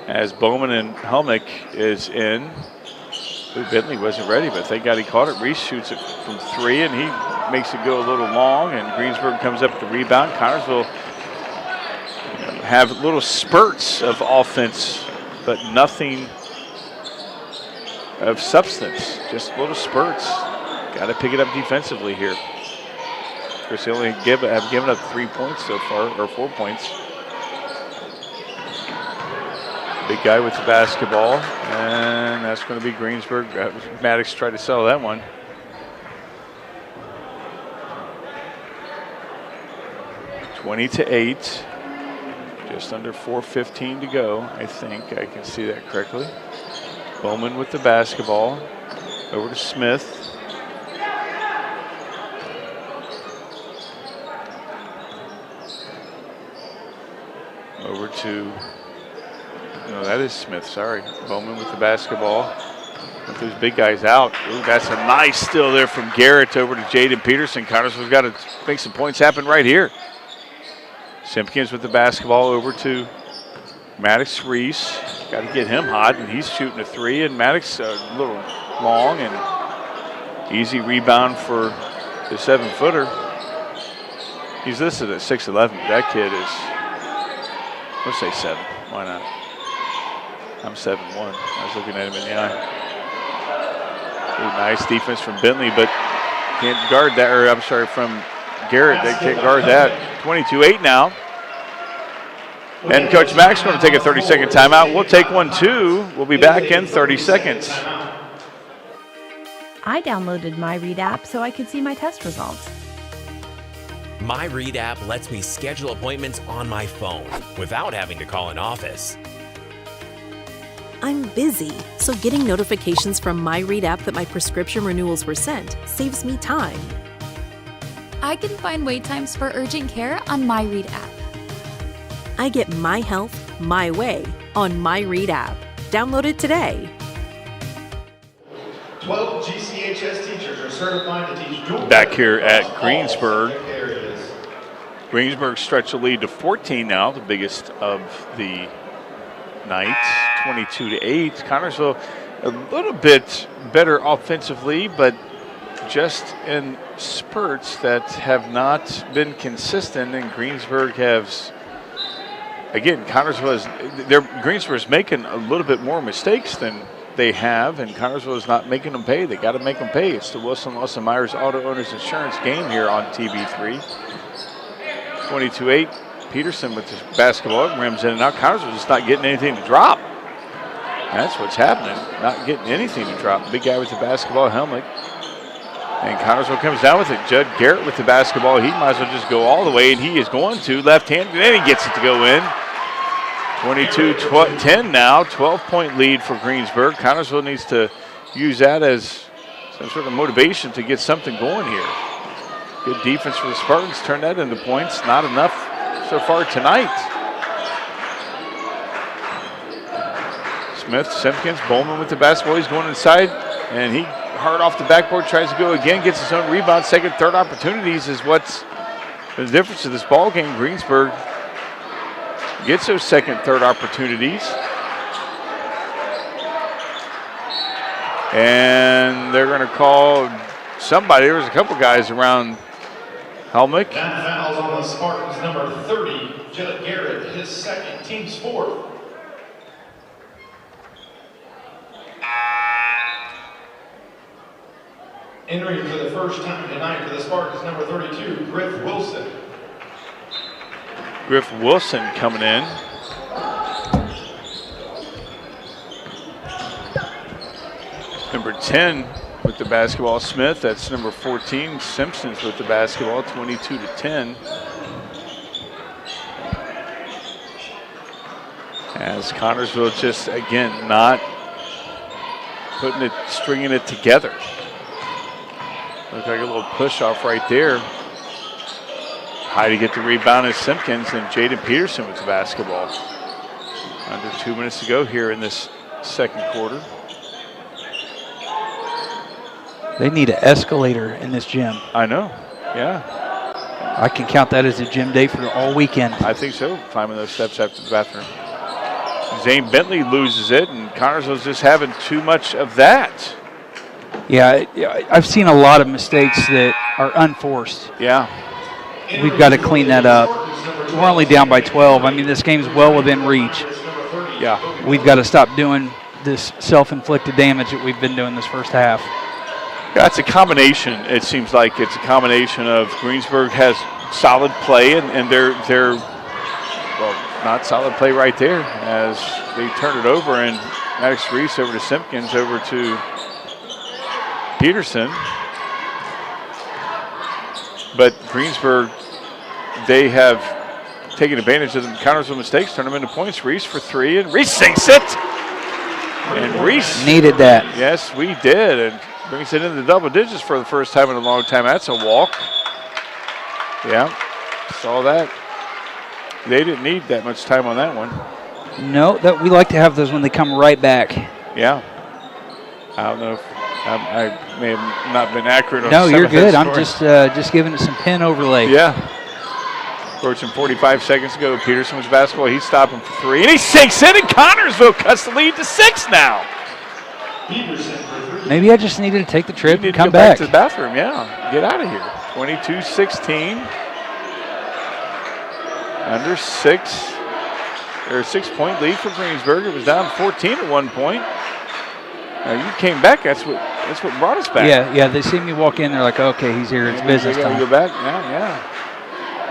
As Bowman and Helmick is in. Bentley wasn't ready, but thank God he caught it. Reese shoots it from three, and he makes it go a little long, and Greensburg comes up with the rebound. Connersville have little spurts of offense, but nothing of substance, just little spurts. Got to pick it up defensively here. Of course, they only have given up 3 points so far, or 4 points. Big guy with the basketball, and that's going to be Greensburg. Maddox tried to sell that one. (20-8). Just under 4:15 to go, I think. I can see that correctly. Bowman with the basketball. Over to Smith. Over to, no, that is Smith, sorry. Bowman with the basketball. With those big guys out. Ooh, that's a nice steal there from Garrett over to Jaden Peterson. Connersville's got to make some points happen right here. Simpkins with the basketball over to Maddox Reese. Got to get him hot, and he's shooting a three. And Maddox a little long, and easy rebound for the 7-footer. He's listed at 6'11". That kid is, let's say 7. Why not? I'm 7'1". I was looking at him in the eye. Ooh, nice defense from Bentley, but can't guard that. Or I'm sorry, from Garrett. They can't guard that. 22-8 now. And Coach Mack's going to take a 30-second timeout. We'll take one too. We'll be back in 30 seconds. I downloaded my Read app so I could see my test results. My Read app lets me schedule appointments on my phone without having to call an office. I'm busy, so getting notifications from My Read app that my prescription renewals were sent saves me time. I can find wait times for urgent care on My Read app. I get my health my way on My Read app. Download it today. 12 GCHS teachers are certified to teach dual. Back here at Greensburg. Greensburg stretched the lead to 14 now, the biggest of the night, 22-8. Connersville a little bit better offensively, but just in spurts that have not been consistent, and Greensburg has, again, Greensburg is making a little bit more mistakes than they have, and Connersville is not making them pay. They got to make them pay. It's the Wilson Lawson Myers Auto Owners Insurance game here on TV3. 22-8. Peterson with the basketball, rims in and out. Connersville just not getting anything to drop. That's what's happening. Not getting anything to drop. Big guy with the basketball helmet. And Connersville comes down with it. Judd Garrett with the basketball. He might as well just go all the way, and he is going to. Left-handed, and then he gets it to go in. 22-10 now. 12-point lead for Greensburg. Connersville needs to use that as some sort of motivation to get something going here. Good defense for the Spartans. Turn that into points. Not enough so far tonight. Smith, Simpkins, Bowman with the basketball. He's going inside, and he hard off the backboard, tries to go again, gets his own rebound. Second, third opportunities is what's the difference of this ball game. Greensburg gets those second, third opportunities. And they're going to call somebody. There was a couple guys around Helmick. That foul's on the Spartans, number 30, Judd Garrett, his second, team's fourth. Entering for the first time tonight for the Spartans, number 32, Griff Wilson. Griff Wilson coming in. Number 10 with the basketball, Smith. That's number 14, Simpsons with the basketball, 22-10. As Connersville just, again, not stringing it together. Looked like a little push off right there. High to get the rebound is Simpkins, and Jaden Peterson with the basketball. Under 2 minutes to go here in this second quarter. They need an escalator in this gym. I know, yeah. I can count that as a gym day for all weekend. I think so, climbing those steps after the bathroom. Zane Bentley loses it, and Connersville's just having too much of that. Yeah, I've seen a lot of mistakes that are unforced. Yeah. We've got to clean that up. We're only down by 12. I mean, this game's well within reach. Yeah. We've got to stop doing this self-inflicted damage that we've been doing this first half. Yeah, it's a combination. It seems like it's a combination of Greensburg has solid play, and they're well, not solid play right there as they turn it over, and Maddox Reese over to Simpkins, over to Peterson. But Greensburg, they have taken advantage of the Connersville mistakes, turn them into points. Reese for three, and Reese sinks it. And Reese needed that. Yes, we did, and brings it into the double digits for the first time in a long time. That's a walk. Yeah, saw that. They didn't need that much time on that one. No, that we like to have those when they come right back. Yeah. I don't know if I may have not been accurate on No, you're good. I'm just giving it some pin overlay. Yeah. Approaching 45 seconds to go. Peterson with basketball. He's stopping for three, and he sinks in, and Connersville cuts the lead to 6 now. Maybe I just needed to take the trip and come back to the bathroom. Yeah, get out of here. 22-16. Under 6. There's a 6-point lead for Greensburg. It was down 14 at one point. You came back. That's what brought us back. Yeah. They see me walk in. They're like, okay, he's here. It's business time. Go back. Yeah.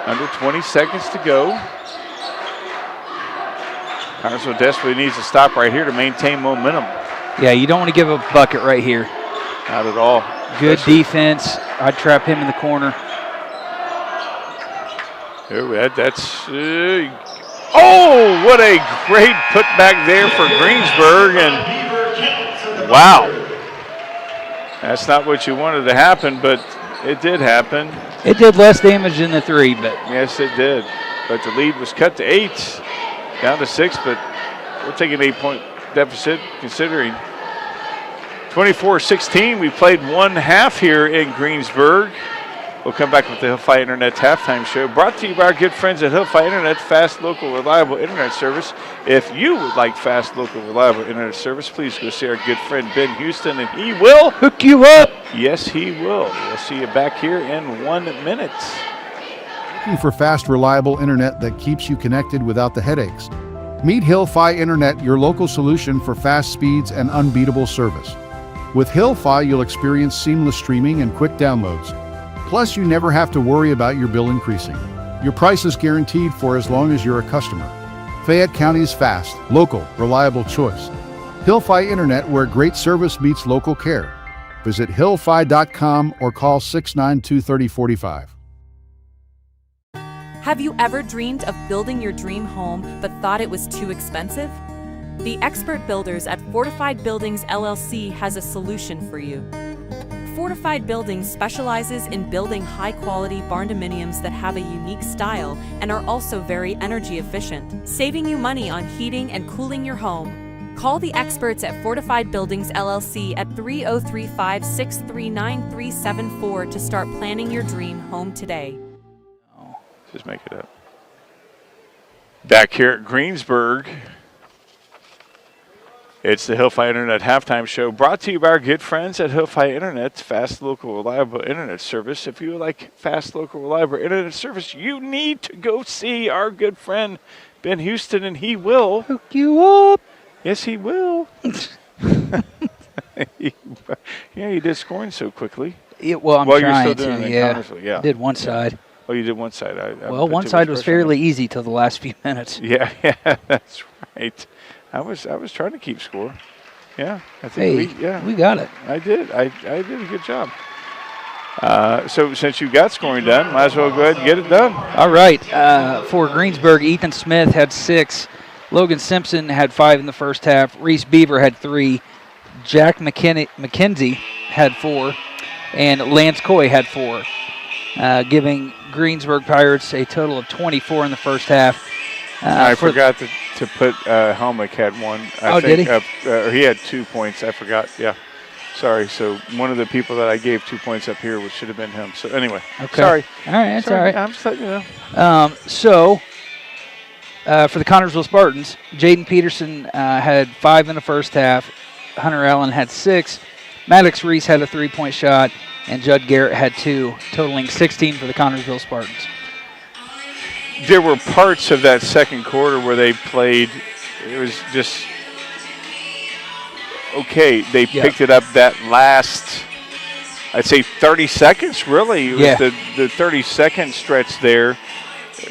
Under 20 seconds to go. Connersville desperately needs to stop right here to maintain momentum. Yeah, you don't want to give a bucket right here. Not at all. Good defense. I'd trap him in the corner. That's what a great putback there for Greensburg. And wow. That's not what you wanted to happen, but it did happen. It did less damage than the 3, but. Yes, it did. But the lead was cut to 8, down to 6, but we're taking an 8-point deficit considering 24-16. We played one half here in Greensburg. We'll come back with the Hillfi Internet's halftime show, brought to you by our good friends at Hillfi Internet, fast, local, reliable internet service. If you would like fast, local, reliable internet service, please go see our good friend Ben Houston, and he will hook you up. Yes, he will. We'll see you back here in 1 minute. Looking for fast, reliable internet that keeps you connected without the headaches? Meet Hillfi Internet, your local solution for fast speeds and unbeatable service. With Hillfi, you'll experience seamless streaming and quick downloads. Plus, you never have to worry about your bill increasing. Your price is guaranteed for as long as you're a customer. Fayette County's fast, local, reliable choice. Hillfi Internet, where great service meets local care. Visit hillfi.com or call 692-3045. Have you ever dreamed of building your dream home but thought it was too expensive? The expert builders at Fortified Buildings LLC has a solution for you. Fortified Buildings specializes in building high-quality barndominiums that have a unique style and are also very energy efficient, saving you money on heating and cooling your home. Call the experts at Fortified Buildings LLC at 303-563-9374 to start planning your dream home today. Just make it up. Back here at Greensburg, it's the Hillfi Internet halftime show, brought to you by our good friends at Hillfi Internet, fast, local, reliable internet service. If you would like fast, local, reliable internet service, you need to go see our good friend Ben Houston, and he will hook you up. Yes, he will. He did scoring so quickly. I'm trying to. Yeah. Did one side. Oh, you did one side. One side was fairly easy till the last few minutes. Yeah, that's right. I was trying to keep score. Yeah, I think we got it. I did. I did a good job. So since you got scoring done, might as well go ahead and get it done. All right. For Greensburg, Ethan Smith had 6. Logan Simpson had 5 in the first half. Reese Beaver had 3. Jack McKenzie had 4. And Lance Coy had 4. Giving Greensburg Pirates a total of 24 in the first half. I forgot to put Helmick had 1. Did he? He had 2 points. I forgot. Yeah. Sorry. So one of the people that I gave 2 points up here should have been him. So anyway. Okay. Sorry. All right. That's all right. I'm just letting you know. For the Connersville Spartans, Jaden Peterson had 5 in the first half. Hunter Allen had 6. Maddox Reese had a 3-point shot. And Judd Garrett had 2, totaling 16 for the Connersville Spartans. There were parts of that second quarter where they played, it was just okay. They picked it up that last, I'd say 30 seconds, really. It was the 30-second stretch there.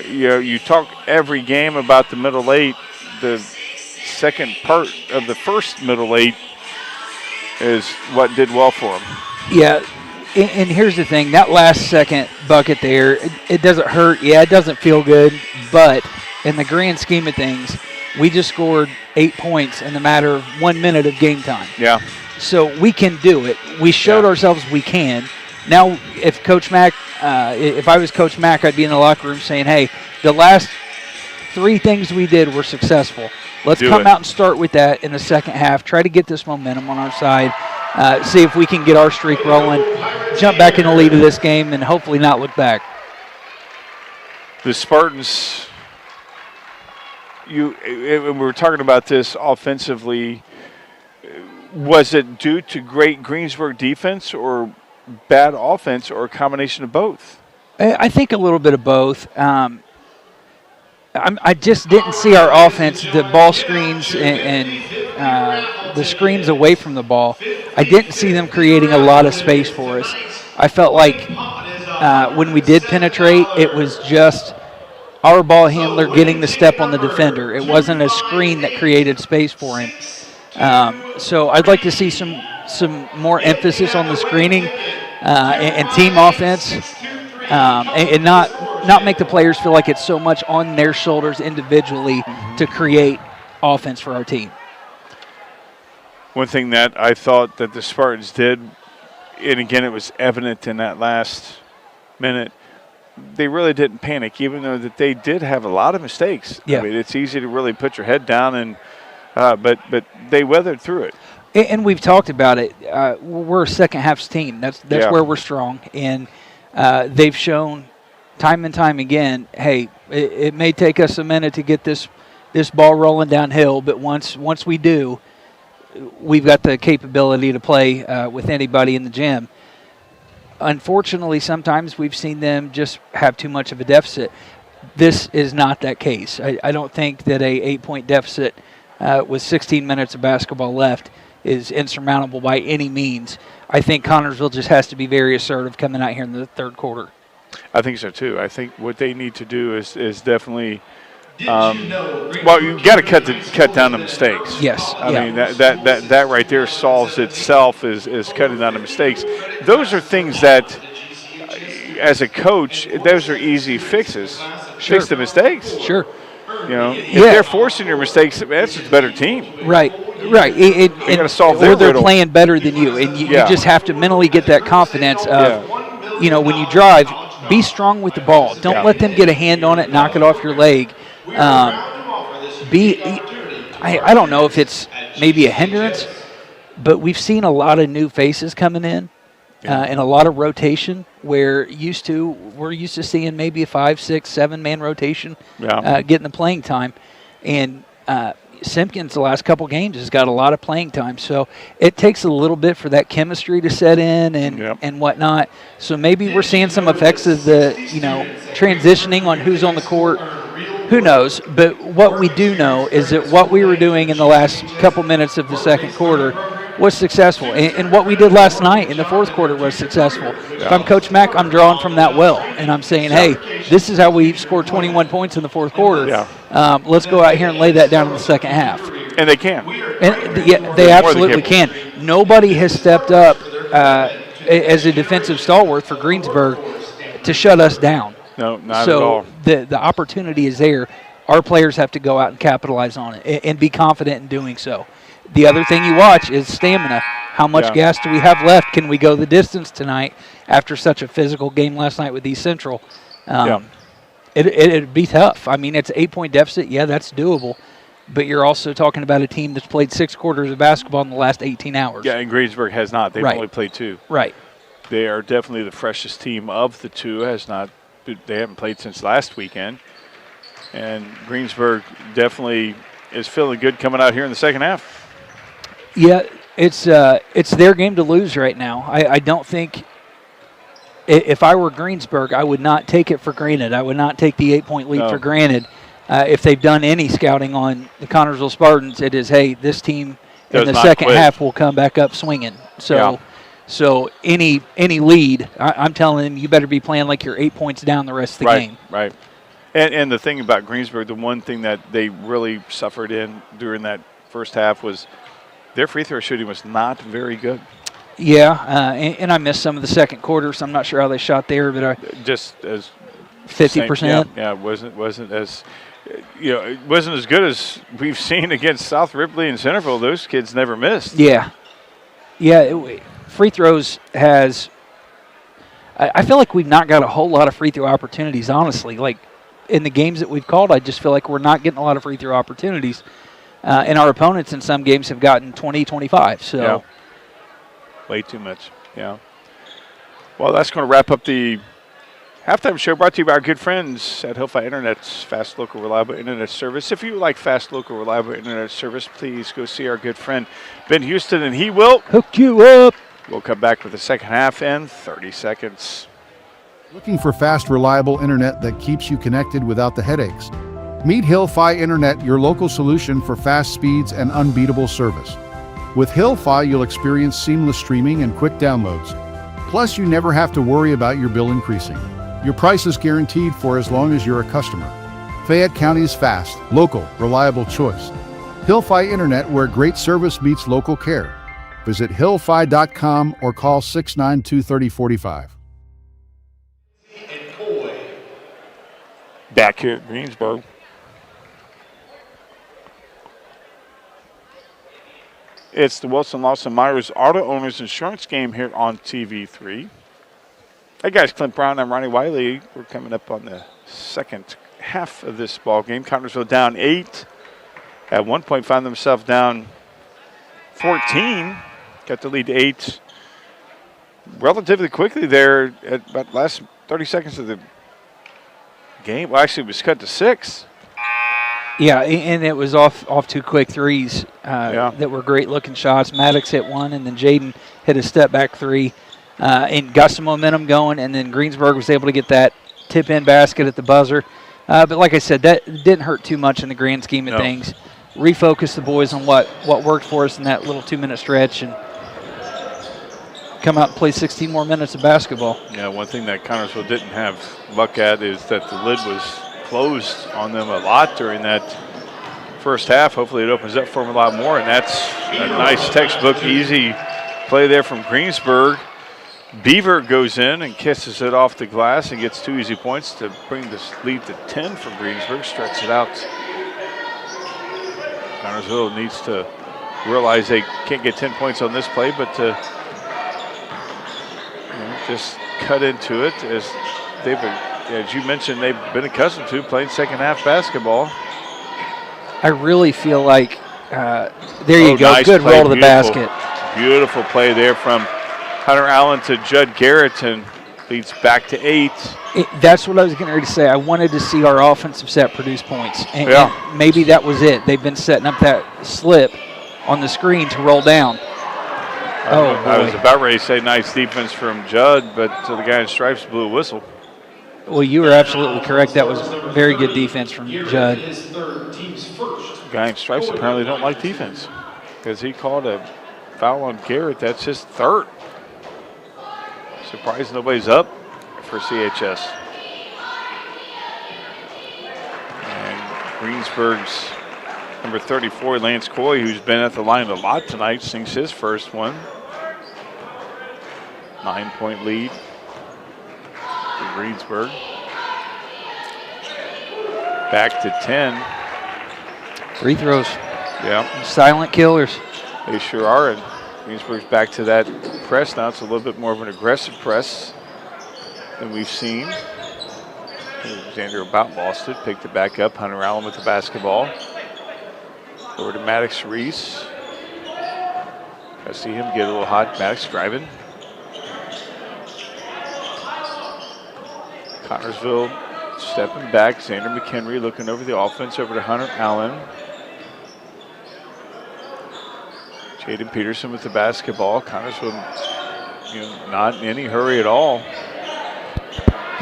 You talk every game about the middle 8. The second part of the first middle 8 is what did well for them. Yeah. And here's the thing, that last second bucket there, it doesn't hurt. Yeah, it doesn't feel good. But in the grand scheme of things, we just scored 8 points in the matter of 1 minute of game time. Yeah. So we can do it. We showed ourselves we can. Now, if Coach Mack, if I was Coach Mack, I'd be in the locker room saying, hey, the last 3 things we did were successful. Let's come out and start with that in the second half. Try to get this momentum on our side. See if we can get our streak rolling, jump back in the lead of this game, and hopefully not look back. The Spartans, we were talking about this offensively. Was it due to great Greensburg defense or bad offense or a combination of both? I think a little bit of both. I just didn't see our offense, the ball screens and the screens away from the ball. I didn't see them creating a lot of space for us. I felt like when we did penetrate, it was just our ball handler getting the step on the defender. It wasn't a screen that created space for him. So I'd like to see some more emphasis on the screening and team offense, and not make the players feel like it's so much on their shoulders individually to create offense for our team. One thing that I thought that the Spartans did, and again it was evident in that last minute, they really didn't panic, even though that they did have a lot of mistakes. Yeah. I mean, it's easy to really put your head down, and but they weathered through it. And we've talked about it. We're a second half team. That's where we're strong, and they've shown time and time again. Hey, it may take us a minute to get this ball rolling downhill, but once we do, we've got the capability to play with anybody in the gym. Unfortunately, sometimes we've seen them just have too much of a deficit. This is not that case. I don't think that a 8-point deficit with 16 minutes of basketball left is insurmountable by any means. I think Connorsville just has to be very assertive coming out here in the third quarter. I think so too. I think what they need to do is definitely. Well, you've got to cut down the mistakes. Yes. I mean that right there solves itself is cutting down the mistakes. Those are things that, as a coach, those are easy fixes. Sure. Fix the mistakes. Sure. You know, if they're forcing your mistakes, that's a better team. Right. You got to solve their or they're riddle. playing better than you, and you just have to mentally get that confidence of, when you drive, be strong with the ball. Don't let them get a hand on it, knock it off your leg. I don't know if it's maybe a hindrance, but we've seen a lot of new faces coming in and a lot of rotation where we're used to seeing maybe a 5, 6, 7-man rotation getting the playing time. And Simpkins the last couple games has got a lot of playing time. So it takes a little bit for that chemistry to set in and whatnot. So maybe we're seeing some effects of the, transitioning on who's on the court. Who knows? But what we do know is that what we were doing in the last couple minutes of the second quarter was successful. And what we did last night in the fourth quarter was successful. If I'm Coach Mack, I'm drawing from that well. And I'm saying, hey, this is how we scored 21 points in the fourth quarter. Let's go out here and lay that down in the second half. And they can. And they absolutely can. Nobody has stepped up as a defensive stalwart for Greensburg to shut us down. No, not at all. So the opportunity is there. Our players have to go out and capitalize on it and be confident in doing so. The other thing you watch is stamina. How much gas do we have left? Can we go the distance tonight after such a physical game last night with East Central? It'd be tough. I mean, it's an 8-point deficit. Yeah, that's doable. But you're also talking about a team that's played 6 quarters of basketball in the last 18 hours. Yeah, and Greensburg has not. They've only played 2. Right. They are definitely the freshest team of the 2. They haven't played since last weekend. And Greensburg definitely is feeling good coming out here in the second half. Yeah, it's their game to lose right now. I don't think if I were Greensburg, I would not take it for granted. I would not take the 8-point lead for granted. If they've done any scouting on the Connorsville Spartans, it is, hey, this team in the second half will come back up swinging. So any lead, I'm telling them you better be playing like you're 8 points down the rest of the game. Right. And the thing about Greensburg, the one thing that they really suffered in during that first half was their free throw shooting was not very good. Yeah, and I missed some of the second quarter, so I'm not sure how they shot there, but just as 50%. Yeah, it wasn't as it wasn't as good as we've seen against South Ripley and Centerville. Those kids never missed. Yeah. Free throws has. I feel like we've not got a whole lot of free throw opportunities, honestly. Like in the games that we've called, I just feel like we're not getting a lot of free throw opportunities. And our opponents in some games have gotten 20, 25. So way too much. Yeah. Well, that's going to wrap up the halftime show brought to you by our good friends at Hillfi Internet's fast, local, reliable internet service. If you like fast, local, reliable internet service, please go see our good friend Ben Houston, and he will hook you up. We'll come back with the second half in 30 seconds. Looking for fast, reliable internet that keeps you connected without the headaches? Meet Hill-Fi Internet, your local solution for fast speeds and unbeatable service. With Hill-Fi, you'll experience seamless streaming and quick downloads. Plus, you never have to worry about your bill increasing. Your price is guaranteed for as long as you're a customer. Fayette County's fast, local, reliable choice. Hill-Fi Internet, where great service meets local care. Visit hillfi.com or call 692-3045. Back here at Greensburg. It's the Wilson Lawson Myers Auto Owners Insurance game here on TV3. Hey guys, Clint Brown, I'm Ronnie Wiley. We're coming up on the second half of this ball game. Connersville down 8. At one point found themselves down 14. Got the lead to 8 relatively quickly there at about the last 30 seconds of the game. Well, actually, it was cut to 6. Yeah, and it was off 2 quick threes that were great-looking shots. Maddox hit one, and then Jaden hit a step-back 3 and got some momentum going, and then Greensburg was able to get that tip-in basket at the buzzer. But like I said, that didn't hurt too much in the grand scheme of things. Refocus the boys on what worked for us in that little 2-minute stretch and come out and play 16 more minutes of basketball. Yeah, one thing that Connersville didn't have luck at is that the lid was closed on them a lot during that first half. Hopefully it opens up for them a lot more, and that's a nice textbook easy play there from Greensburg. Beaver goes in and kisses it off the glass and gets 2 easy points to bring this lead to 10 for Greensburg. Stretch it out. Connersville needs to realize they can't get 10 points on this play, but to just cut into it as you mentioned, they've been accustomed to playing second half basketball. I really feel like, there you go, nice good play, roll to the basket. Beautiful play there from Hunter Allen to Judd Garrett, and leads back to 8. That's what I was getting ready to say. I wanted to see our offensive set produce points, and maybe that was it. They've been setting up that slip on the screen to roll down. I was about ready to say nice defense from Judd, but the guy in stripes blew a whistle. Well, you were absolutely correct. That was very good defense from Judd. Guy in stripes apparently don't like defense because he called a foul on Garrett. That's his 3rd. Surprised nobody's up for CHS. And Greensburg's number 34, Lance Coy, who's been at the line a lot tonight, sinks his first one. 9-point lead for Greensburg. Back to 10. Free throws. Yeah. Silent killers. They sure are. And Greensburg's back to that press now. It's a little bit more of an aggressive press than we've seen. Xander about lost it, picked it back up. Hunter Allen with the basketball. Over to Maddox Reese. I see him get a little hot. Maddox driving. Connersville stepping back. Xander McHenry looking over the offense, over to Hunter Allen. Jaden Peterson with the basketball. Connersville, not in any hurry at all.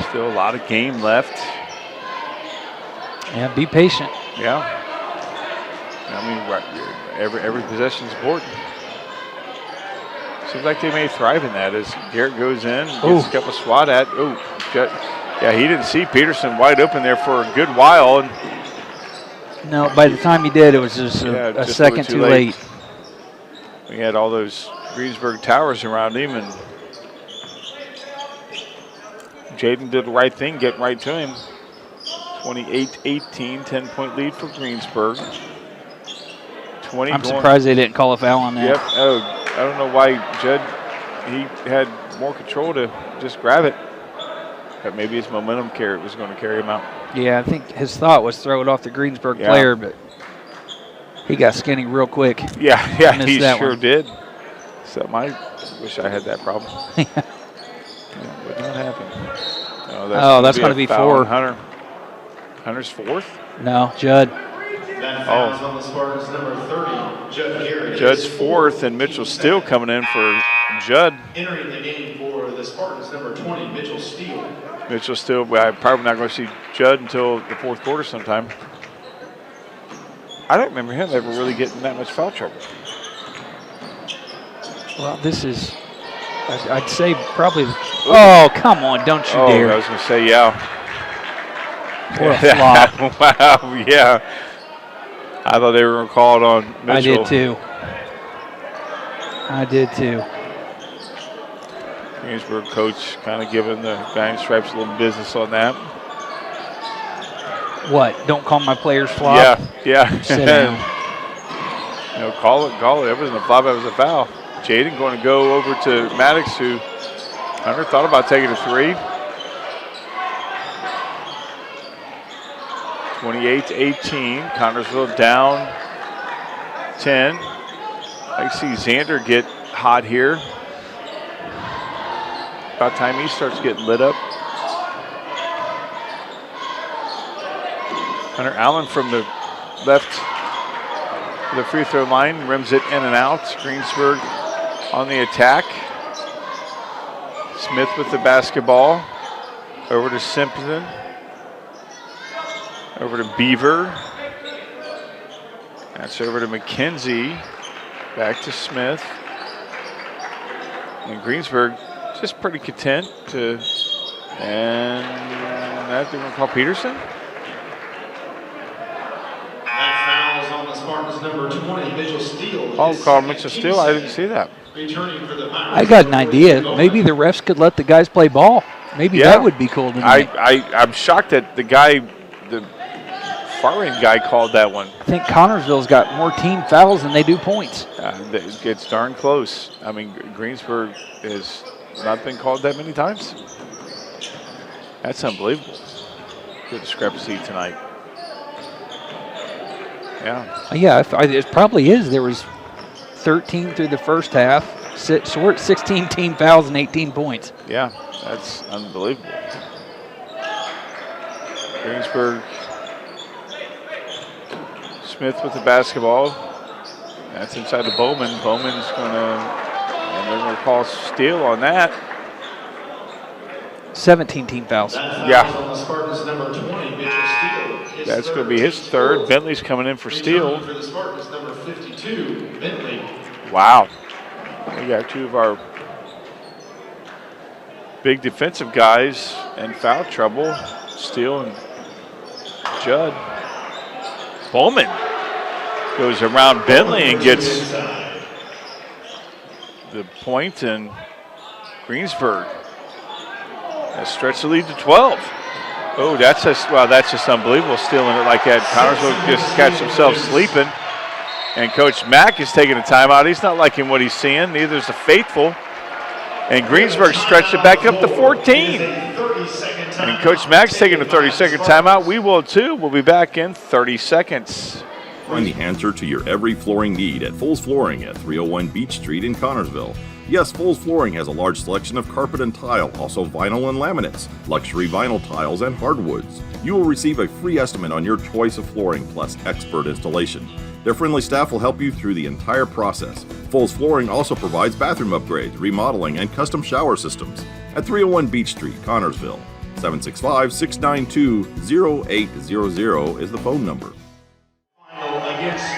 Still a lot of game left. Yeah, be patient. Yeah. I mean, every possession is important. Seems like they may thrive in that as Garrett goes in, gets a couple swat at. Yeah, he didn't see Peterson wide open there for a good while. And no, by the time he did, it was just a second too late. We had all those Greensburg towers around him, and Jaden did the right thing, getting right to him. 28-18, 10-point lead for Greensburg. I'm surprised they didn't call a foul on that. Yep. I don't know why Judd, he had more control to just grab it. But maybe his momentum was going to carry him out. Yeah, I think his thought was throw it off the Greensburg player, but he got skinny real quick. Yeah, he sure did. So I wish I had that problem. Yeah, would not happen. That's going to be 4. Hunter's 4th? No, Judd. On the Spartans, number 30, Judd Garrett. Judd's 4th, and Mitchell Steele coming in for Judd. Entering the game for the Spartans, number 20, Mitchell Steele. Mitchell Steele, I'm probably not going to see Judd until the 4th quarter sometime. I don't remember him ever really getting that much foul trouble. Well, this is, I'd say probably. Oh, come on, don't you dare. I was going to say, yeah. What a flop. Wow, yeah. I thought they were called on Mitchell. I did too. Greensburg coach kind of giving the guy in stripes a little business on that. What? Don't call my players flop? Yeah. Sit down. Call it. It wasn't a flop, it was a foul. Jaden going to go over to Maddox, who Hunter thought about taking a three. 28-18. Connersville down 10. I see Xander get hot here. About time he starts getting lit up. Hunter Allen from the left of the free throw line rims it in and out. Greensburg on the attack. Smith with the basketball. Over to Simpson. Over to Beaver. That's over to McKenzie. Back to Smith. And Greensburg just pretty content to, and that they're going to call Peterson. That foul's on the Spartans number 20, Mitchell Steele. Oh, called Mitchell Steele. I didn't see that. Returning for the I got an idea. Maybe the refs could let the guys play ball. Maybe that would be cool tonight. I'm shocked that the guy, the Farring guy, called that one. I think Connersville's got more team fouls than they do points. It's darn close. I mean, Greensburg has not been called that many times. That's unbelievable. Good discrepancy tonight. Yeah, it probably is. There was 13 through the first half. So we're at 16 team fouls and 18 points. Yeah, that's unbelievable. Greensburg. Smith with the basketball. That's inside to Bowman. Bowman's going to, and they're going to call steal on that. 17 team fouls. Yeah. That's going to be his third. Bentley's coming in for Steele. For the Spartans, number 52, Bentley. Wow. We got two of our big defensive guys in foul trouble. Steele and Judd. Bowman goes around Bentley and gets the point, and Greensburg has stretched the lead to 12. Oh, that's just unbelievable, stealing it like that. Connersville just catch themselves sleeping. And Coach Mack is taking a timeout. He's not liking what he's seeing. Neither is the faithful. And Greensburg stretched it back up to 14. And Coach Mack's taking a 30-second timeout. We will too. We'll be back in 30 seconds. Find the answer to your every flooring need at Foles Flooring at 301 Beach Street in Connersville. Yes, Foles Flooring has a large selection of carpet and tile, also vinyl and laminates, luxury vinyl tiles, and hardwoods. You will receive a free estimate on your choice of flooring plus expert installation. Their friendly staff will help you through the entire process. Foles Flooring also provides bathroom upgrades, remodeling, and custom shower systems at 301 Beach Street, Connersville. 765-692-0800 is the phone number. Against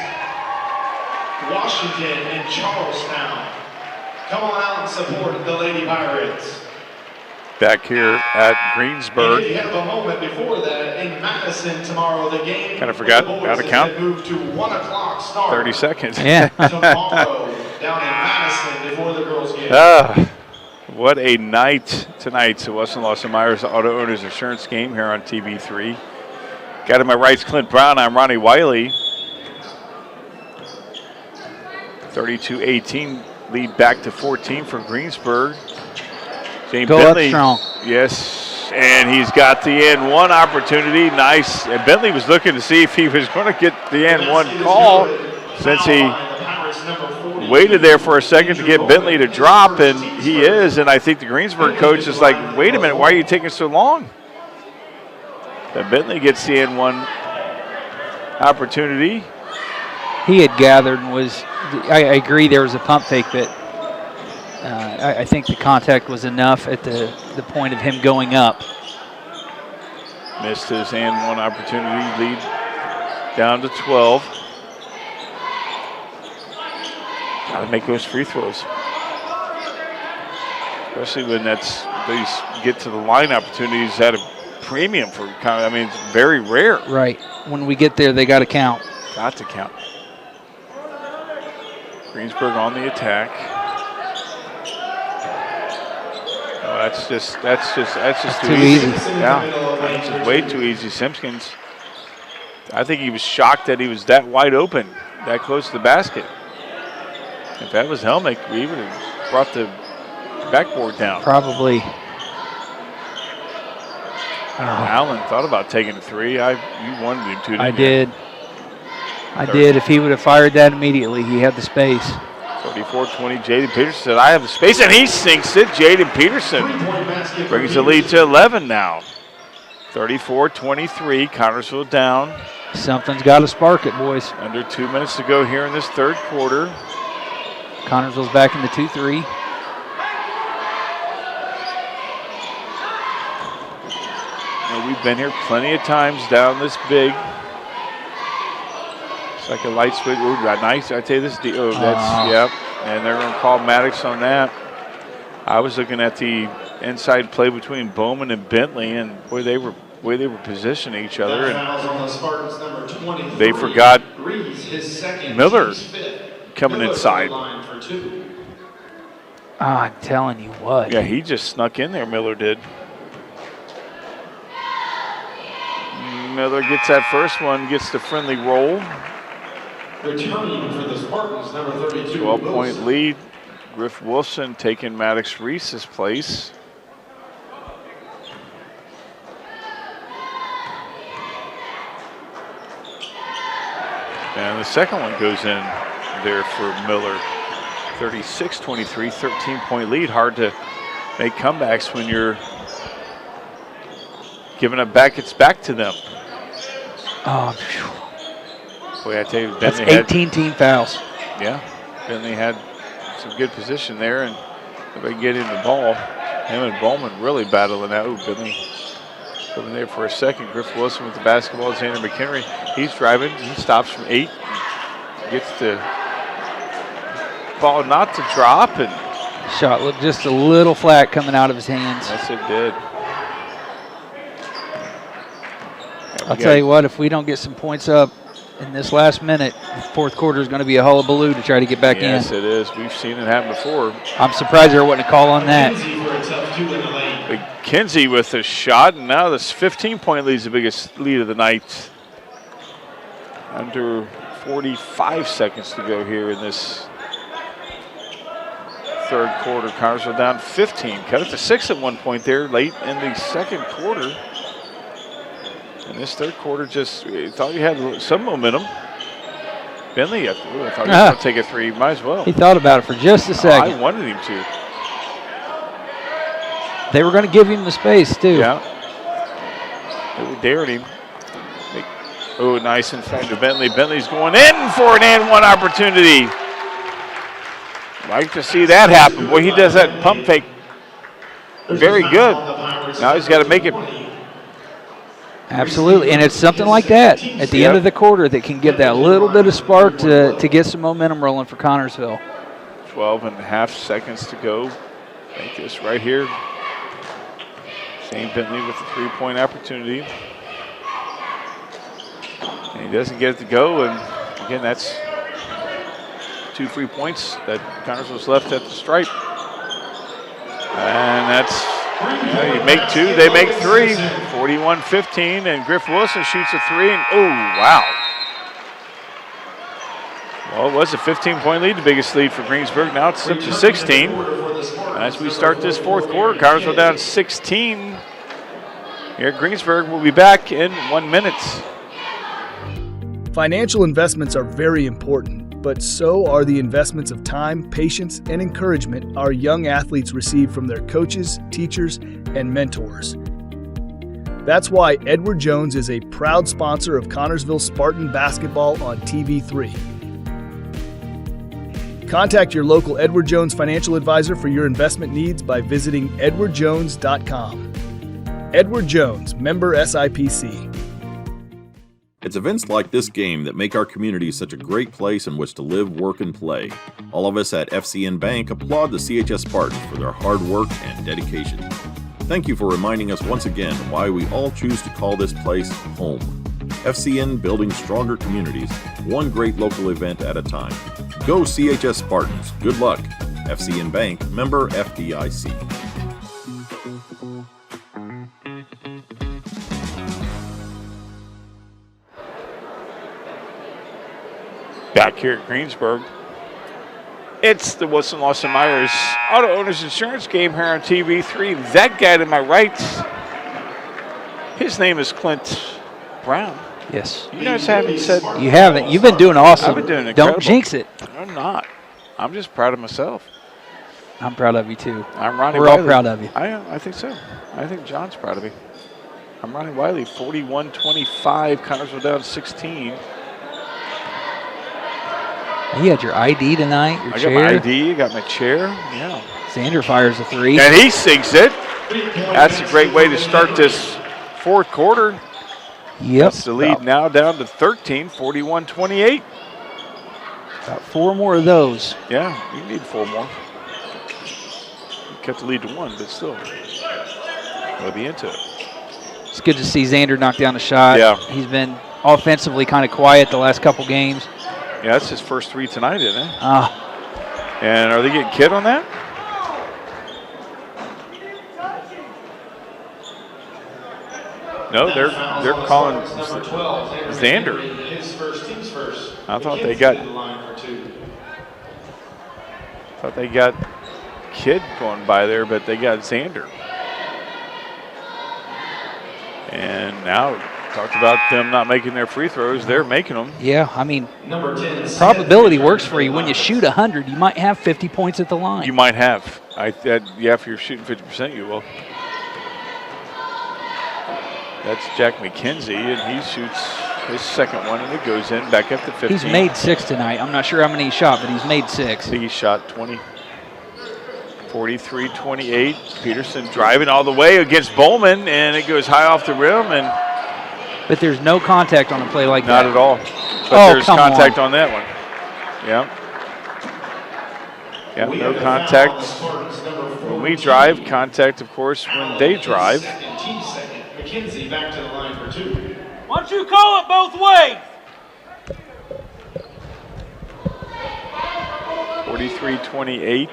Washington and Charlestown. Come on out and support the Lady Pirates. Back here at Greensburg. And if you have a moment before that, in Madison tomorrow, the game. Kind of forgot how to count. Moved to 1 o'clock start. 30 seconds. Yeah. Tomorrow down in Madison before the girls' game. What a night tonight. So Weston Lawson Myers Auto Owners Insurance game here on TV3. Got to my right's Clint Brown. I'm Ronnie Wiley. 32-18. Lead back to 14 for Greensburg. James Bentley. Up strong. Yes, and he's got the N1 opportunity. Nice. And Bentley was looking to see if he was going to get the N1 call, since he waited there for a second to get Bentley to drop, and he is. And I think the Greensburg coach is like, wait a minute, why are you taking so long? But Bentley gets the N1 opportunity. He had gathered and was, I agree there was a pump fake, but I think the contact was enough at the point of him going up. Missed his N1 opportunity, lead down to 12. Got to make those free throws. Especially when these get to the line opportunities at a premium for I mean, it's very rare. Right. When we get there, they got to count. Got to count. Greensburg on the attack. Oh, that's just too easy. Yeah, that's just way too easy. Simpkins, I think he was shocked that he was that wide open, that close to the basket. If that was Helmick, we would have brought the backboard down. Probably. Allen thought about taking a three. You wanted him to. I did. If he would have fired that immediately, he had the space. 34-20, Jaden Peterson said, I have the space, and he sinks it. Jaden Peterson brings the lead to 11 now. 34-23, Connersville down. Something's got to spark it, boys. Under 2 minutes to go here in this third quarter. Connersville's back in the 2-3. We've been here plenty of times down this big. It's like a light switch. Ooh, nice. I tell you this. Yep. And they're going to call Maddox on that. I was looking at the inside play between Bowman and Bentley, and boy, they were positioning each other. And they forgot Miller coming inside. I'm telling you what. Yeah, he just snuck in there. Miller did. Miller gets that first one, gets the friendly roll. Returning for the Spartans, number 32. 12-point lead. Griff Wilson taking Maddox Reese's place. And the second one goes in there for Miller. 36-23, 13-point lead. Hard to make comebacks when you're giving it back. It's back to them. Oh, boy, I tell you, that's 18 team fouls. Yeah, Bentley had some good position there, and if they get in the ball, him and Bowman really battling that. Ooh, Bentley coming there for a second. Griff Wilson with the basketball. Xander McHenry, he's driving. He stops from 8, gets the ball not to drop, and shot looked just a little flat coming out of his hands. Yes, it did. I'll tell you what, if we don't get some points up in this last minute, the fourth quarter is going to be a hullabaloo to try to get back in. Yes, it is. We've seen it happen before. I'm surprised there wasn't a call on that. McKenzie with a shot, and now this 15-point lead is the biggest lead of the night. Under 45 seconds to go here in this third quarter. Connersville down 15. Cut it to 6 at one point there late in the second quarter. And this third quarter just thought you had some momentum. Bentley, I thought he was going to take a three. Might as well. He thought about it for just a second. I wanted him to. They were going to give him the space, too. Yeah. They dared him. Oh, nice inside to Bentley. Bentley's going in for an and one opportunity. Like to see that happen. Boy, he does that pump fake very good. Now he's got to make it. Absolutely, and it's something like that at the end of the quarter that can give that little bit of spark to get some momentum rolling for Connersville. 12.5 seconds to go. Make this right here. Shane Bentley with the three-point opportunity. And he doesn't get it to go, and again, that's 2 free points that Connersville's left at the stripe. And that's, you make 2, they make 3. 41-15, and Griff Wilson shoots a 3, and oh, wow. Well, it was a 15-point lead, the biggest lead for Greensburg. Now it's up to 16. As we start this fourth quarter, Connersville down 16. Here at Greensburg, we'll be back in 1 minute. Financial investments are very important, but so are the investments of time, patience, and encouragement our young athletes receive from their coaches, teachers, and mentors. That's why Edward Jones is a proud sponsor of Connersville Spartan basketball on TV3. Contact your local Edward Jones financial advisor for your investment needs by visiting edwardjones.com. Edward Jones, member SIPC. It's events like this game that make our community such a great place in which to live, work, and play. All of us at FCN Bank applaud the CHS Spartans for their hard work and dedication. Thank you for reminding us once again why we all choose to call this place home. FCN, building stronger communities, one great local event at a time. Go CHS Spartans. Good luck. FCN Bank, member FDIC. Back here at Greensburg, it's the Wilson Lawson Myers Auto Owners Insurance game here on TV3. That guy to my right, his name is Clint Brown. Yes. You guys haven't said. You haven't. You've been doing awesome. I've been doing incredible. Don't jinx it. I'm not. I'm just proud of myself. I'm proud of you, too. I'm Ronnie We're Wiley. all proud of you. I think so. I think John's proud of me. I'm Ronnie Wiley, 41-25. Connersville down 16. You had your ID tonight, your chair. I got my ID, got my chair. Yeah. Xander fires a 3. And he sinks it. That's a great way to start this fourth quarter. Yep. That's the lead now down to 13, 41-28. About 4 more of those. Yeah, you need 4 more. You kept the lead to 1, but still, we'll be into it. It's good to see Xander knock down a shot. Yeah. He's been offensively kind of quiet the last couple games. Yeah, that's his first 3 tonight, isn't it? Ah. And are they getting Kid on that? No, they're calling Xander. I thought they got Kid going by there, but they got Xander. And now talked about them not making their free throws. They're making them. Yeah, I mean, probability works for you. When you shoot 100, you might have 50 points at the line. You might have. Yeah, if you're shooting 50%, you will. That's Jack McKenzie, and he shoots his second one, and it goes in back up to 15. He's made 6 tonight. I'm not sure how many he shot, but he's made 6. I think he shot 20. 43-28. Peterson driving all the way against Bowman, and it goes high off the rim. But there's no contact on a play like that. Not at all. But there's contact on that one. Yeah. Yeah, no contact when we drive. Contact, of course, when they drive. McKenzie back to the line for 2. Why don't you call it both ways? 43-28.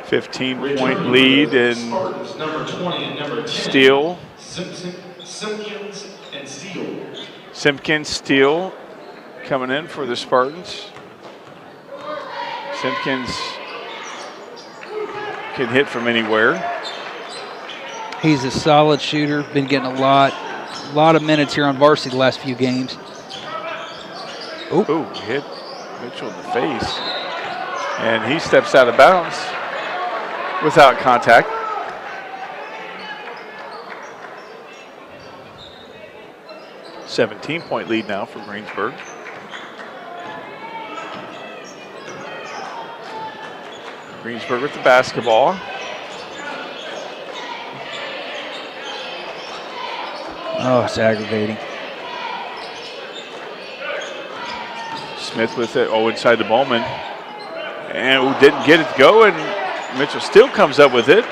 15-point lead, and Steele. Simpkins and Steele. Simpkins, Steele coming in for the Spartans. Simpkins can hit from anywhere. He's a solid shooter. Been getting a lot of minutes here on varsity the last few games. Ooh, hit Mitchell in the face. And he steps out of bounds without contact. A 17-point lead now for Greensburg. Greensburg with the basketball. Oh, it's aggravating. Smith with it, inside the Bowman. And didn't get it to go, and Mitchell still comes up with it.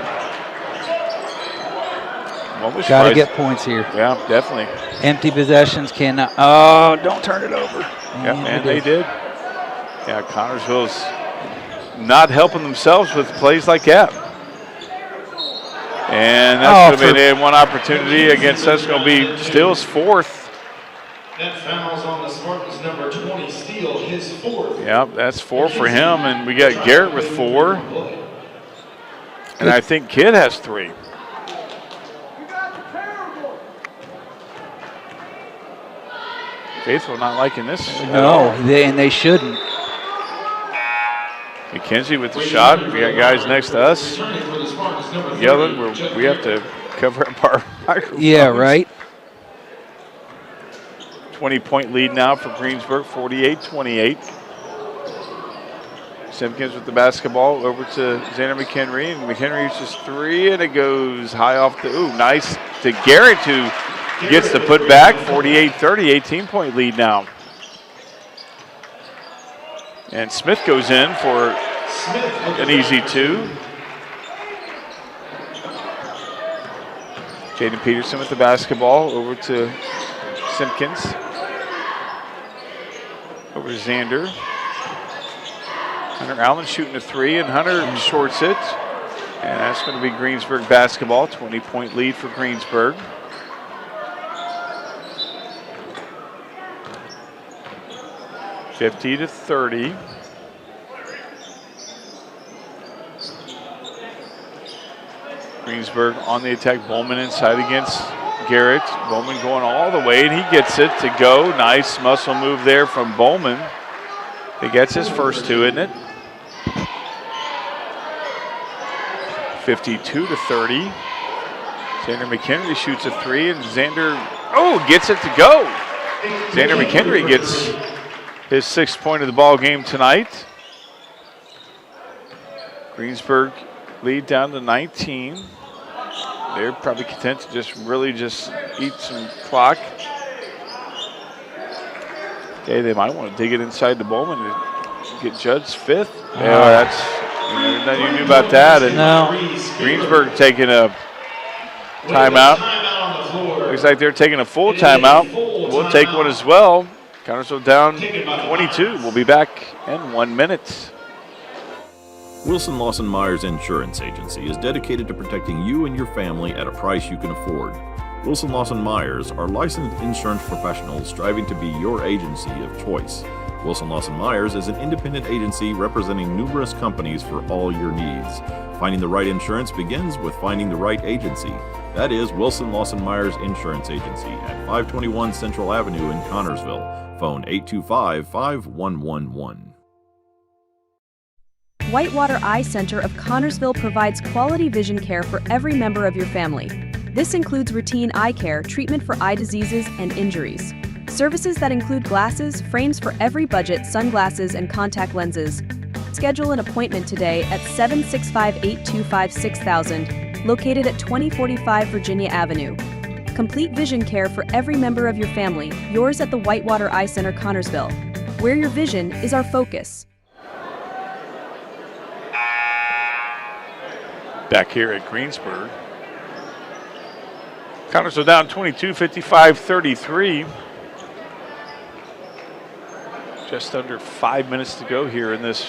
Got to get points here. Yeah, definitely. Empty possessions cannot. Oh, don't turn it over. And they did. Yeah, Connersville's not helping themselves with plays like that. And that's going to be one opportunity against us. Going to be Steele's 4th. That foul's on the Spartans, number 20, Steele, his 4th. Yeah, that's 4 for him, and we got Garrett with 4. And I think Kidd has 3. Faithful not liking this. No, and they shouldn't. McKenzie with the shot. We got guys next to us yelling. We have to cover up our microphones. Yeah, right. 20-point lead now for Greensburg, 48-28. Simpkins with the basketball over to Xander McHenry, and McHenry shoots 3, and it goes high off the, nice to Garrett, who gets the putback. 48-30, 18-point lead now. And Smith goes in for an easy 2. Jaden Peterson with the basketball over to Simpkins. Over to Xander. Hunter Allen shooting a 3, and Hunter shorts it. And that's going to be Greensburg basketball. 20-point lead for Greensburg. $50-30. Greensburg on the attack. Bowman inside against Garrett. Bowman going all the way, and he gets it to go. Nice muscle move there from Bowman. He gets his first 2, isn't it? 52-30. Xander McHenry shoots a 3, and Xander, gets it to go. Xander McHenry gets his 6th point of the ball game tonight. Greensburg lead down to 19. They're probably content to just eat some clock. Okay, they might want to dig it inside the Bowman to get Judd's 5th. Yeah, that's nothing you knew about that. And no. Greensburg taking a timeout. Looks like they're taking a full timeout. We'll take one as well. Connersville down 22. We'll be back in 1 minute. Wilson Lawson Myers Insurance Agency is dedicated to protecting you and your family at a price you can afford. Wilson Lawson Myers are licensed insurance professionals striving to be your agency of choice. Wilson Lawson Myers is an independent agency representing numerous companies for all your needs. Finding the right insurance begins with finding the right agency. That is Wilson Lawson Myers Insurance Agency at 521 Central Avenue in Connersville. Phone 825-5111. Whitewater Eye Center of Connersville provides quality vision care for every member of your family. This includes routine eye care, treatment for eye diseases and injuries. Services that include glasses, frames for every budget, sunglasses, and contact lenses. Schedule an appointment today at 765-825-6000, located at 2045 Virginia Avenue. Complete vision care for every member of your family, yours at the Whitewater Eye Center, Connersville, where your vision is our focus. Back here at Greensburg. Connersville down 22, 55-33. Just under 5 minutes to go here in this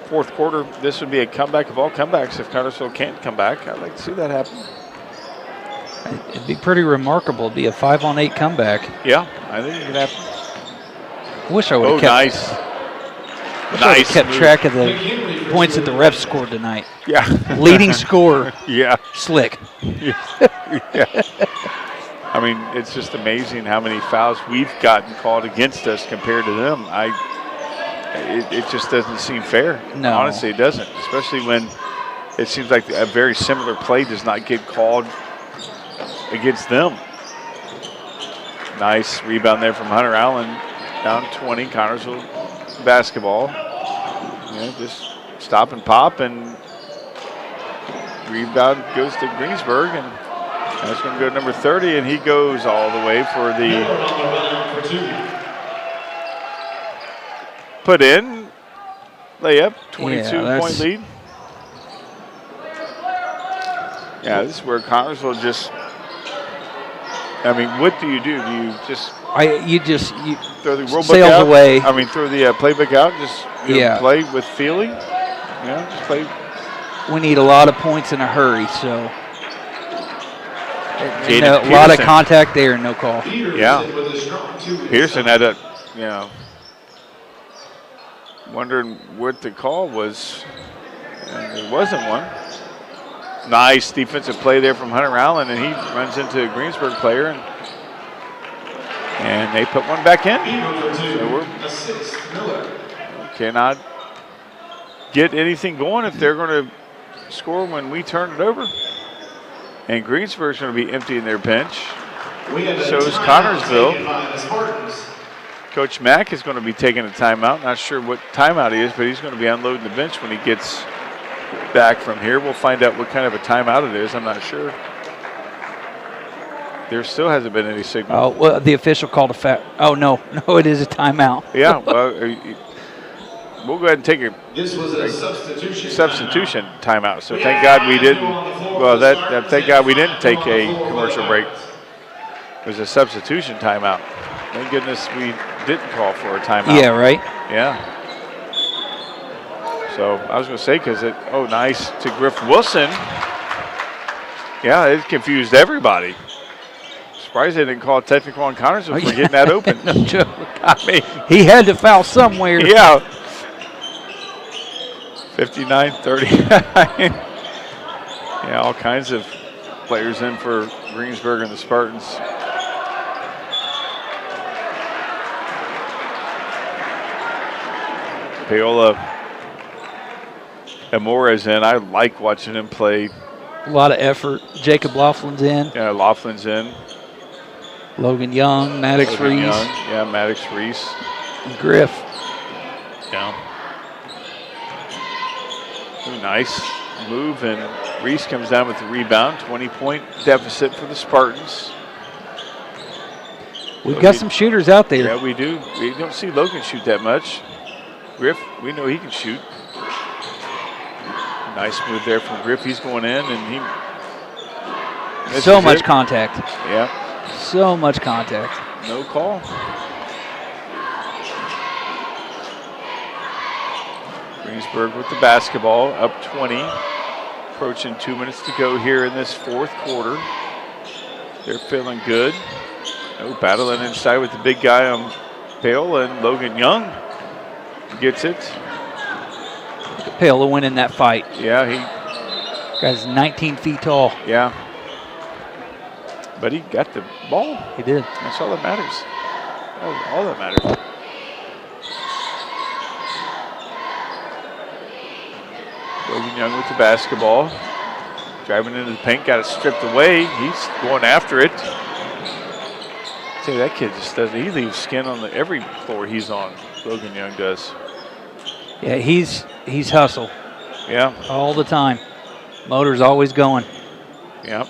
4th quarter. This would be a comeback of all comebacks if Connersville can't come back. I'd like to see that happen. It'd be pretty remarkable. It'd be a 5-on-8 comeback. Yeah, I think it could happen. I wish I would have kept. Nice kept move. Track of the points that the refs scored tonight. Yeah. Leading scorer. Yeah. Slick. Yeah. I mean, it's just amazing how many fouls we've gotten called against us compared to them. It just doesn't seem fair. No. Honestly, it doesn't, especially when it seems like a very similar play does not get called against them. Nice rebound there from Hunter Allen. Down 20, Connersville basketball. Yeah, just stop and pop, and rebound goes to Greensburg, and that's going to go to number 30, and he goes all the way for the put in layup, 22-point lead. Yeah, this is where Connersville just, I mean, what do? Do you just you throw the rule book sails out? away. I mean, throw the playbook out, just play with feeling. Yeah, just play. We need a lot of points in a hurry, so a lot of contact there, no call. Yeah, Pearson had a, wondering what the call was, and there wasn't one. Nice defensive play there from Hunter Allen, and he runs into a Greensburg player, and they put one back in. So we cannot get anything going if they're going to score when we turn it over. And Greensburg's going to be emptying their bench. So is Connersville. Coach Mack is going to be taking a timeout. Not sure what timeout he is, but he's going to be unloading the bench when he gets back from here. We'll find out what kind of a timeout it is. I'm not sure. There still hasn't been any signal. Oh, well, the official called a foul. Oh, no, it is a timeout. Yeah, well, we'll go ahead and take a This was a substitution timeout. So thank God we didn't. Well, thank God we didn't take a commercial break. It was a substitution timeout. Thank goodness we didn't call for a timeout. Yeah, right. Yeah. So I was going to say nice to Griff Wilson. Yeah, it confused everybody. Surprised they didn't call a technical on Connersville for getting that open. No joke. I mean, he had to foul somewhere. Yeah. 59-30. Yeah, all kinds of players in for Greensburg and the Spartans. Paola Amora's in. I like watching him play. A lot of effort. Jacob Laughlin's in. Yeah, Laughlin's in. Logan Young, Maddox Reese. Yeah, Maddox Reese. And Griff. Yeah. Ooh, nice move, and Reese comes down with the rebound. 20-point deficit for the Spartans. We've got some shooters out there. Yeah, we do. We don't see Logan shoot that much. Griff, we know he can shoot. Nice move there from Griff. He's going in, and he. So much contact. Yeah. So much contact. No call. Greensburg with the basketball, up 20. Approaching 2 minutes to go here in this fourth quarter. They're feeling good. Oh, battling inside with the big guy on Paola, and Logan Young gets it. Paola went in that fight. Yeah, guy's 19 feet tall. Yeah. But he got the ball. He did. That's all that matters. All that matters. Logan Young with the basketball. Driving into the paint, got it stripped away. He's going after it. I tell you, that kid just doesn't. He leaves skin on every floor he's on. Logan Young does. Yeah, he's hustle. Yeah. All the time. Motor's always going. Yep.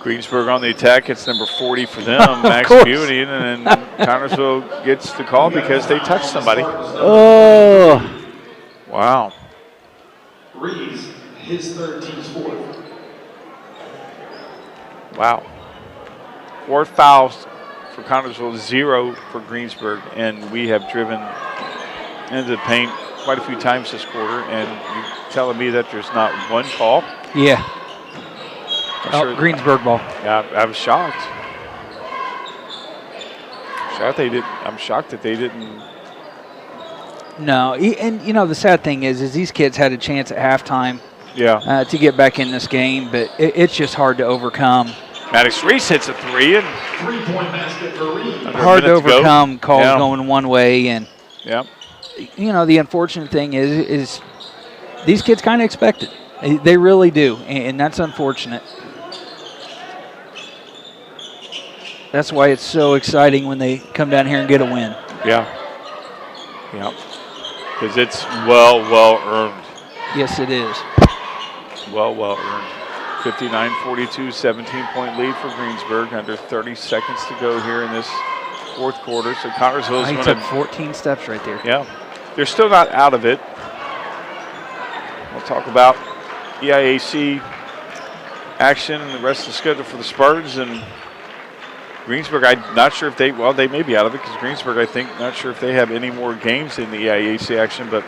Greensburg on the attack. It's number 40 for them, Max Beauty, and then Connersville gets the call because they touched somebody. Oh. Wow. Reeves, his third, team's fourth. Wow. 4 fouls for Connersville, 0 for Greensburg, and we have driven into the paint quite a few times this quarter, and you're telling me that there's not one call? Yeah. Sure. Greensburg ball. Yeah, I was shocked. I'm shocked that they didn't. No, and the sad thing is these kids had a chance at halftime. Yeah. To get back in this game, but it's just hard to overcome. Maddox Reese hits a 3 and 3-point basket for Reeves. Hard to overcome calls going one way, and yeah. The unfortunate thing is these kids kind of expect it. They really do, and that's unfortunate. That's why it's so exciting when they come down here and get a win. Yeah. Yeah. Because it's well earned. Yes, it is. Well earned. 59-42, 17-point lead for Greensburg. Under 30 seconds to go here in this fourth quarter. So Connersville is going to. He took 14 steps right there. Yeah. They're still not out of it. We'll talk about EIAC action and the rest of the schedule for the Spartans. And Greensburg, I'm not sure if they may be out of it because Greensburg, I think, not sure if they have any more games in the EIAC action, but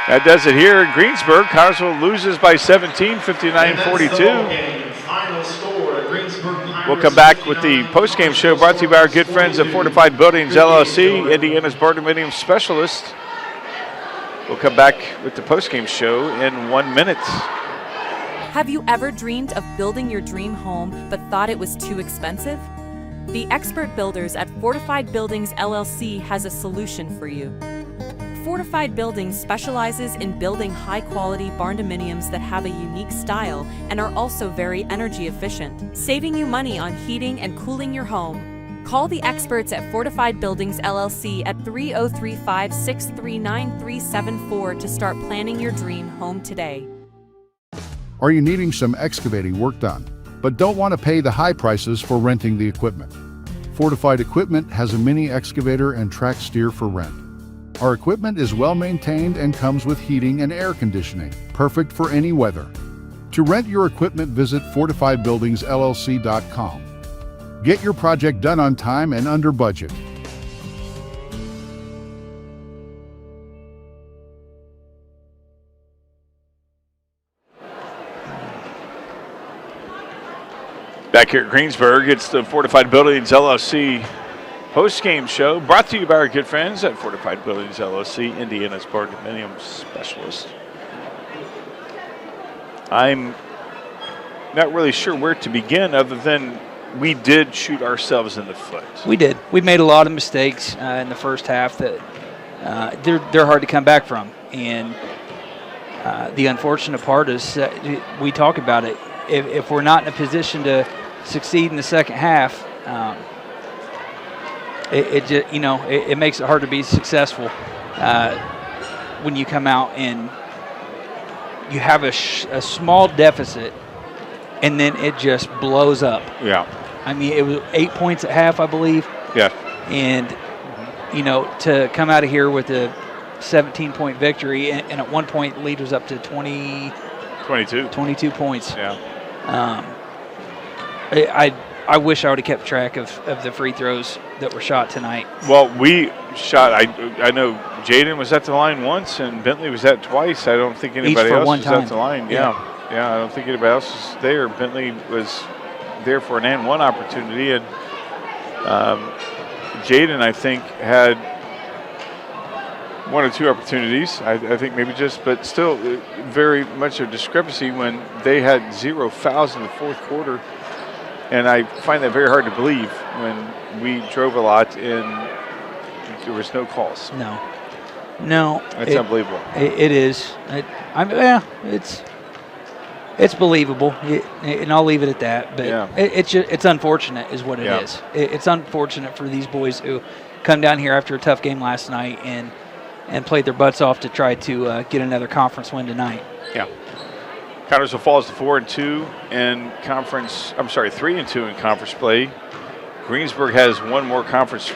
that does it here in Greensburg. Connersville loses by 17, 59-42. Final score, Greensburg. We'll come back with the postgame show brought to you by our good friends at Fortified Buildings LLC, Indiana's barndominium specialist. We'll come back with the postgame show in 1 minute. Have you ever dreamed of building your dream home but thought it was too expensive? The expert builders at Fortified Buildings LLC has a solution for you. Fortified Buildings specializes in building high-quality barn-dominiums that have a unique style and are also very energy efficient, saving you money on heating and cooling your home. Call the experts at Fortified Buildings LLC at 3035-639-374 to start planning your dream home today. Are you needing some excavating work done, but don't want to pay the high prices for renting the equipment? Fortified Equipment has a mini excavator and track steer for rent. Our equipment is well maintained and comes with heating and air conditioning, perfect for any weather. To rent your equipment, visit FortifiedBuildingsLLC.com. Get your project done on time and under budget. Back here at Greensburg, it's the Fortified Buildings LLC Postgame show, brought to you by our good friends at Fortified Buildings LLC, Indiana's barn-dominium specialist. I'm not really sure where to begin other than we did shoot ourselves in the foot. We did. We made a lot of mistakes in the first half that they're hard to come back from. And the unfortunate part is we talk about it. If we're not in a position to succeed in the second half, it makes it hard to be successful when you come out and you have a small deficit and then it just blows up. Yeah. I mean, it was 8 points at half, I believe. Yeah. And, to come out of here with a 17-point victory, and at one point the lead was up to 22 points. Yeah. I wish I would have kept track of the free throws that were shot tonight. Well, we shot, I know Jaden was at the line once and Bentley was at twice. I don't think anybody else was at the line. Yeah, I don't think anybody else was there. Bentley was there for an and one opportunity, and Jaden, I think, had one or two opportunities. I think maybe but still very much a discrepancy when they had 0 fouls in the fourth quarter. And I find that very hard to believe when we drove a lot and there was no calls. No. That's unbelievable. It is. It's believable, and I'll leave it at that. But it's unfortunate is what it is. It's unfortunate for these boys who come down here after a tough game last night and played their butts off to try to get another conference win tonight. Yeah. Connersville falls to 4-2 in conference. 3-2 in conference play. Greensburg has one more conference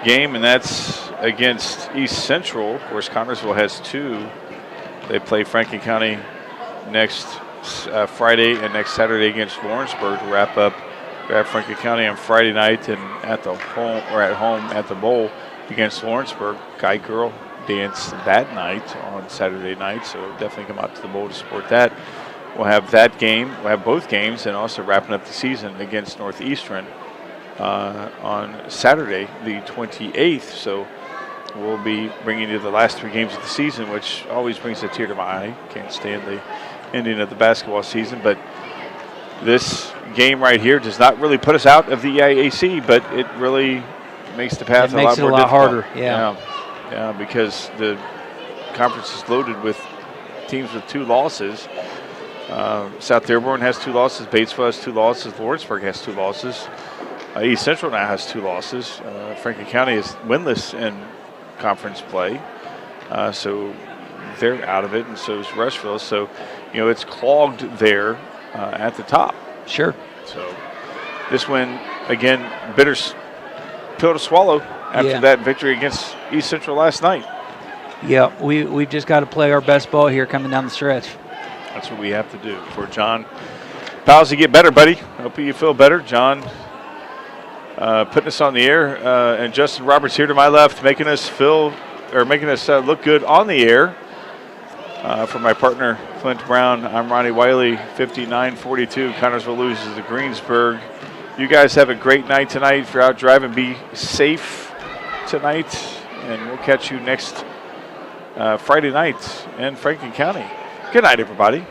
game, and that's against East Central. Of course, Connersville has two. They play Franklin County next Friday and next Saturday against Lawrenceburg to wrap up. We have Franklin County on Friday night and at home at the Bowl against Lawrenceburg. Guy girl dance that night on Saturday night, so definitely come out to the Bowl to support that. We'll have that game. We'll have both games, and also wrapping up the season against Northeastern on Saturday, the 28th. So we'll be bringing you the last three games of the season, which always brings a tear to my eye. Can't stand the ending of the basketball season, but this game right here does not really put us out of the EIAC, but it really makes the path a lot more difficult. Harder. Yeah, because the conference is loaded with teams with 2 losses. South Dearborn has 2 losses. Batesville has 2 losses. Lawrenceburg has 2 losses. East Central now has 2 losses. Franklin County is winless in conference play, so they're out of it, and so is Rushville. So, it's clogged there at the top. Sure. So this win, again, bitter pill to swallow after that victory against East Central last night. Yeah, we've just got to play our best ball here coming down the stretch. That's what we have to do for John Pals to get better, buddy. Hope you feel better. John putting us on the air, and Justin Roberts here to my left, making us look good on the air. For my partner, Clint Brown, I'm Ronnie Wiley, 59-42. Connersville loses to Greensburg. You guys have a great night tonight. If you're out driving, be safe tonight, and we'll catch you next Friday night in Franklin County. Good night, everybody.